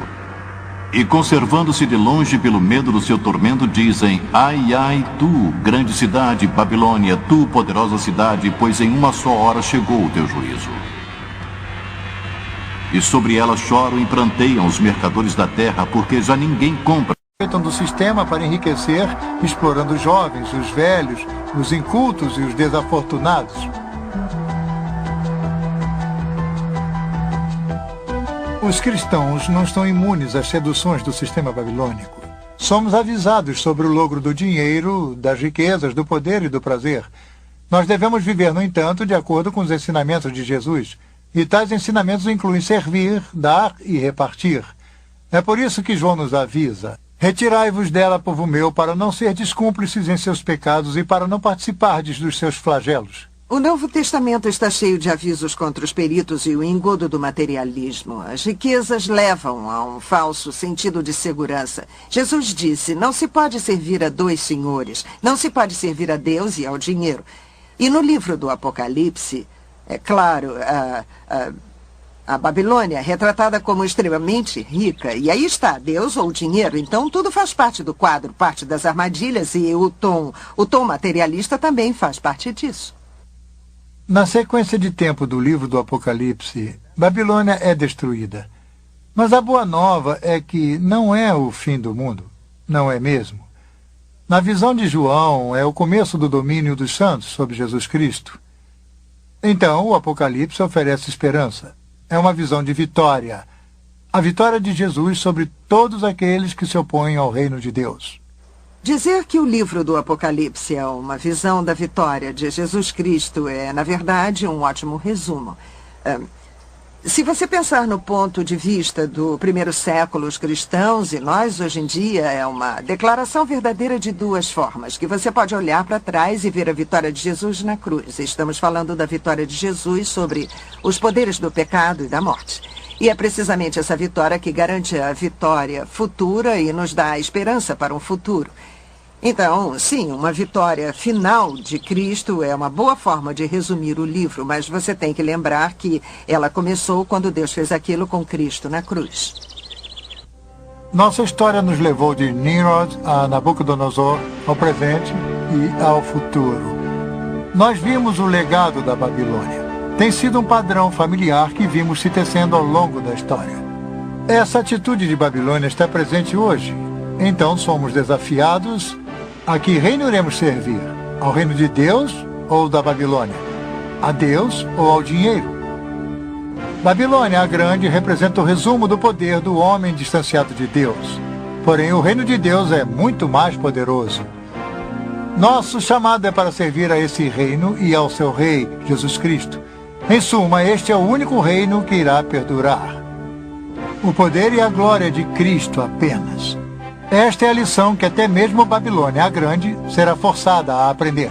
E conservando-se de longe pelo medo do seu tormento, dizem: Ai, ai, tu, grande cidade, Babilônia, tu, poderosa cidade, pois em uma só hora chegou o teu juízo. E sobre ela choram e pranteiam os mercadores da terra, porque já ninguém compra. Aproveitam do sistema para enriquecer, explorando os jovens, os velhos, os incultos e os desafortunados. Os cristãos não estão imunes às seduções do sistema babilônico. Somos avisados sobre o logro do dinheiro, das riquezas, do poder e do prazer. Nós devemos viver, no entanto, de acordo com os ensinamentos de Jesus. E tais ensinamentos incluem servir, dar e repartir. É por isso que João nos avisa: retirai-vos dela, povo meu, para não serdes cúmplices em seus pecados e para não participardes dos seus flagelos. O Novo Testamento está cheio de avisos contra os peritos e o engodo do materialismo. As riquezas levam a um falso sentido de segurança. Jesus disse: não se pode servir a dois senhores, não se pode servir a Deus e ao dinheiro. E no livro do Apocalipse, é claro, a Babilônia é retratada como extremamente rica. E aí está, Deus ou o dinheiro. Então tudo faz parte do quadro, parte das armadilhas, e o tom materialista também faz parte disso. Na sequência de tempo do livro do Apocalipse, Babilônia é destruída. Mas a boa nova é que não é o fim do mundo. Não é mesmo. Na visão de João, é o começo do domínio dos santos sobre Jesus Cristo. Então, o Apocalipse oferece esperança. É uma visão de vitória. A vitória de Jesus sobre todos aqueles que se opõem ao reino de Deus. Dizer que o livro do Apocalipse é uma visão da vitória de Jesus Cristo é, na verdade, um ótimo resumo. Se você pensar no ponto de vista do primeiro século, os cristãos e nós, hoje em dia, é uma declaração verdadeira de duas formas, que você pode olhar para trás e ver a vitória de Jesus na cruz. Estamos falando da vitória de Jesus sobre os poderes do pecado e da morte. E é precisamente essa vitória que garante a vitória futura e nos dá a esperança para um futuro. Então, sim, uma vitória final de Cristo é uma boa forma de resumir o livro, mas você tem que lembrar que ela começou quando Deus fez aquilo com Cristo na cruz. Nossa história nos levou de Nimrod a Nabucodonosor, ao presente e ao futuro. Nós vimos o legado da Babilônia. Tem sido um padrão familiar que vimos se tecendo ao longo da história. Essa atitude de Babilônia está presente hoje. Então somos desafiados: a que reino iremos servir? Ao reino de Deus ou da Babilônia? A Deus ou ao dinheiro? Babilônia a Grande representa o resumo do poder do homem distanciado de Deus. Porém, o reino de Deus é muito mais poderoso. Nosso chamado é para servir a esse reino e ao seu rei, Jesus Cristo. Em suma, este é o único reino que irá perdurar. O poder e a glória de Cristo apenas. Esta é a lição que até mesmo Babilônia a Grande será forçada a aprender.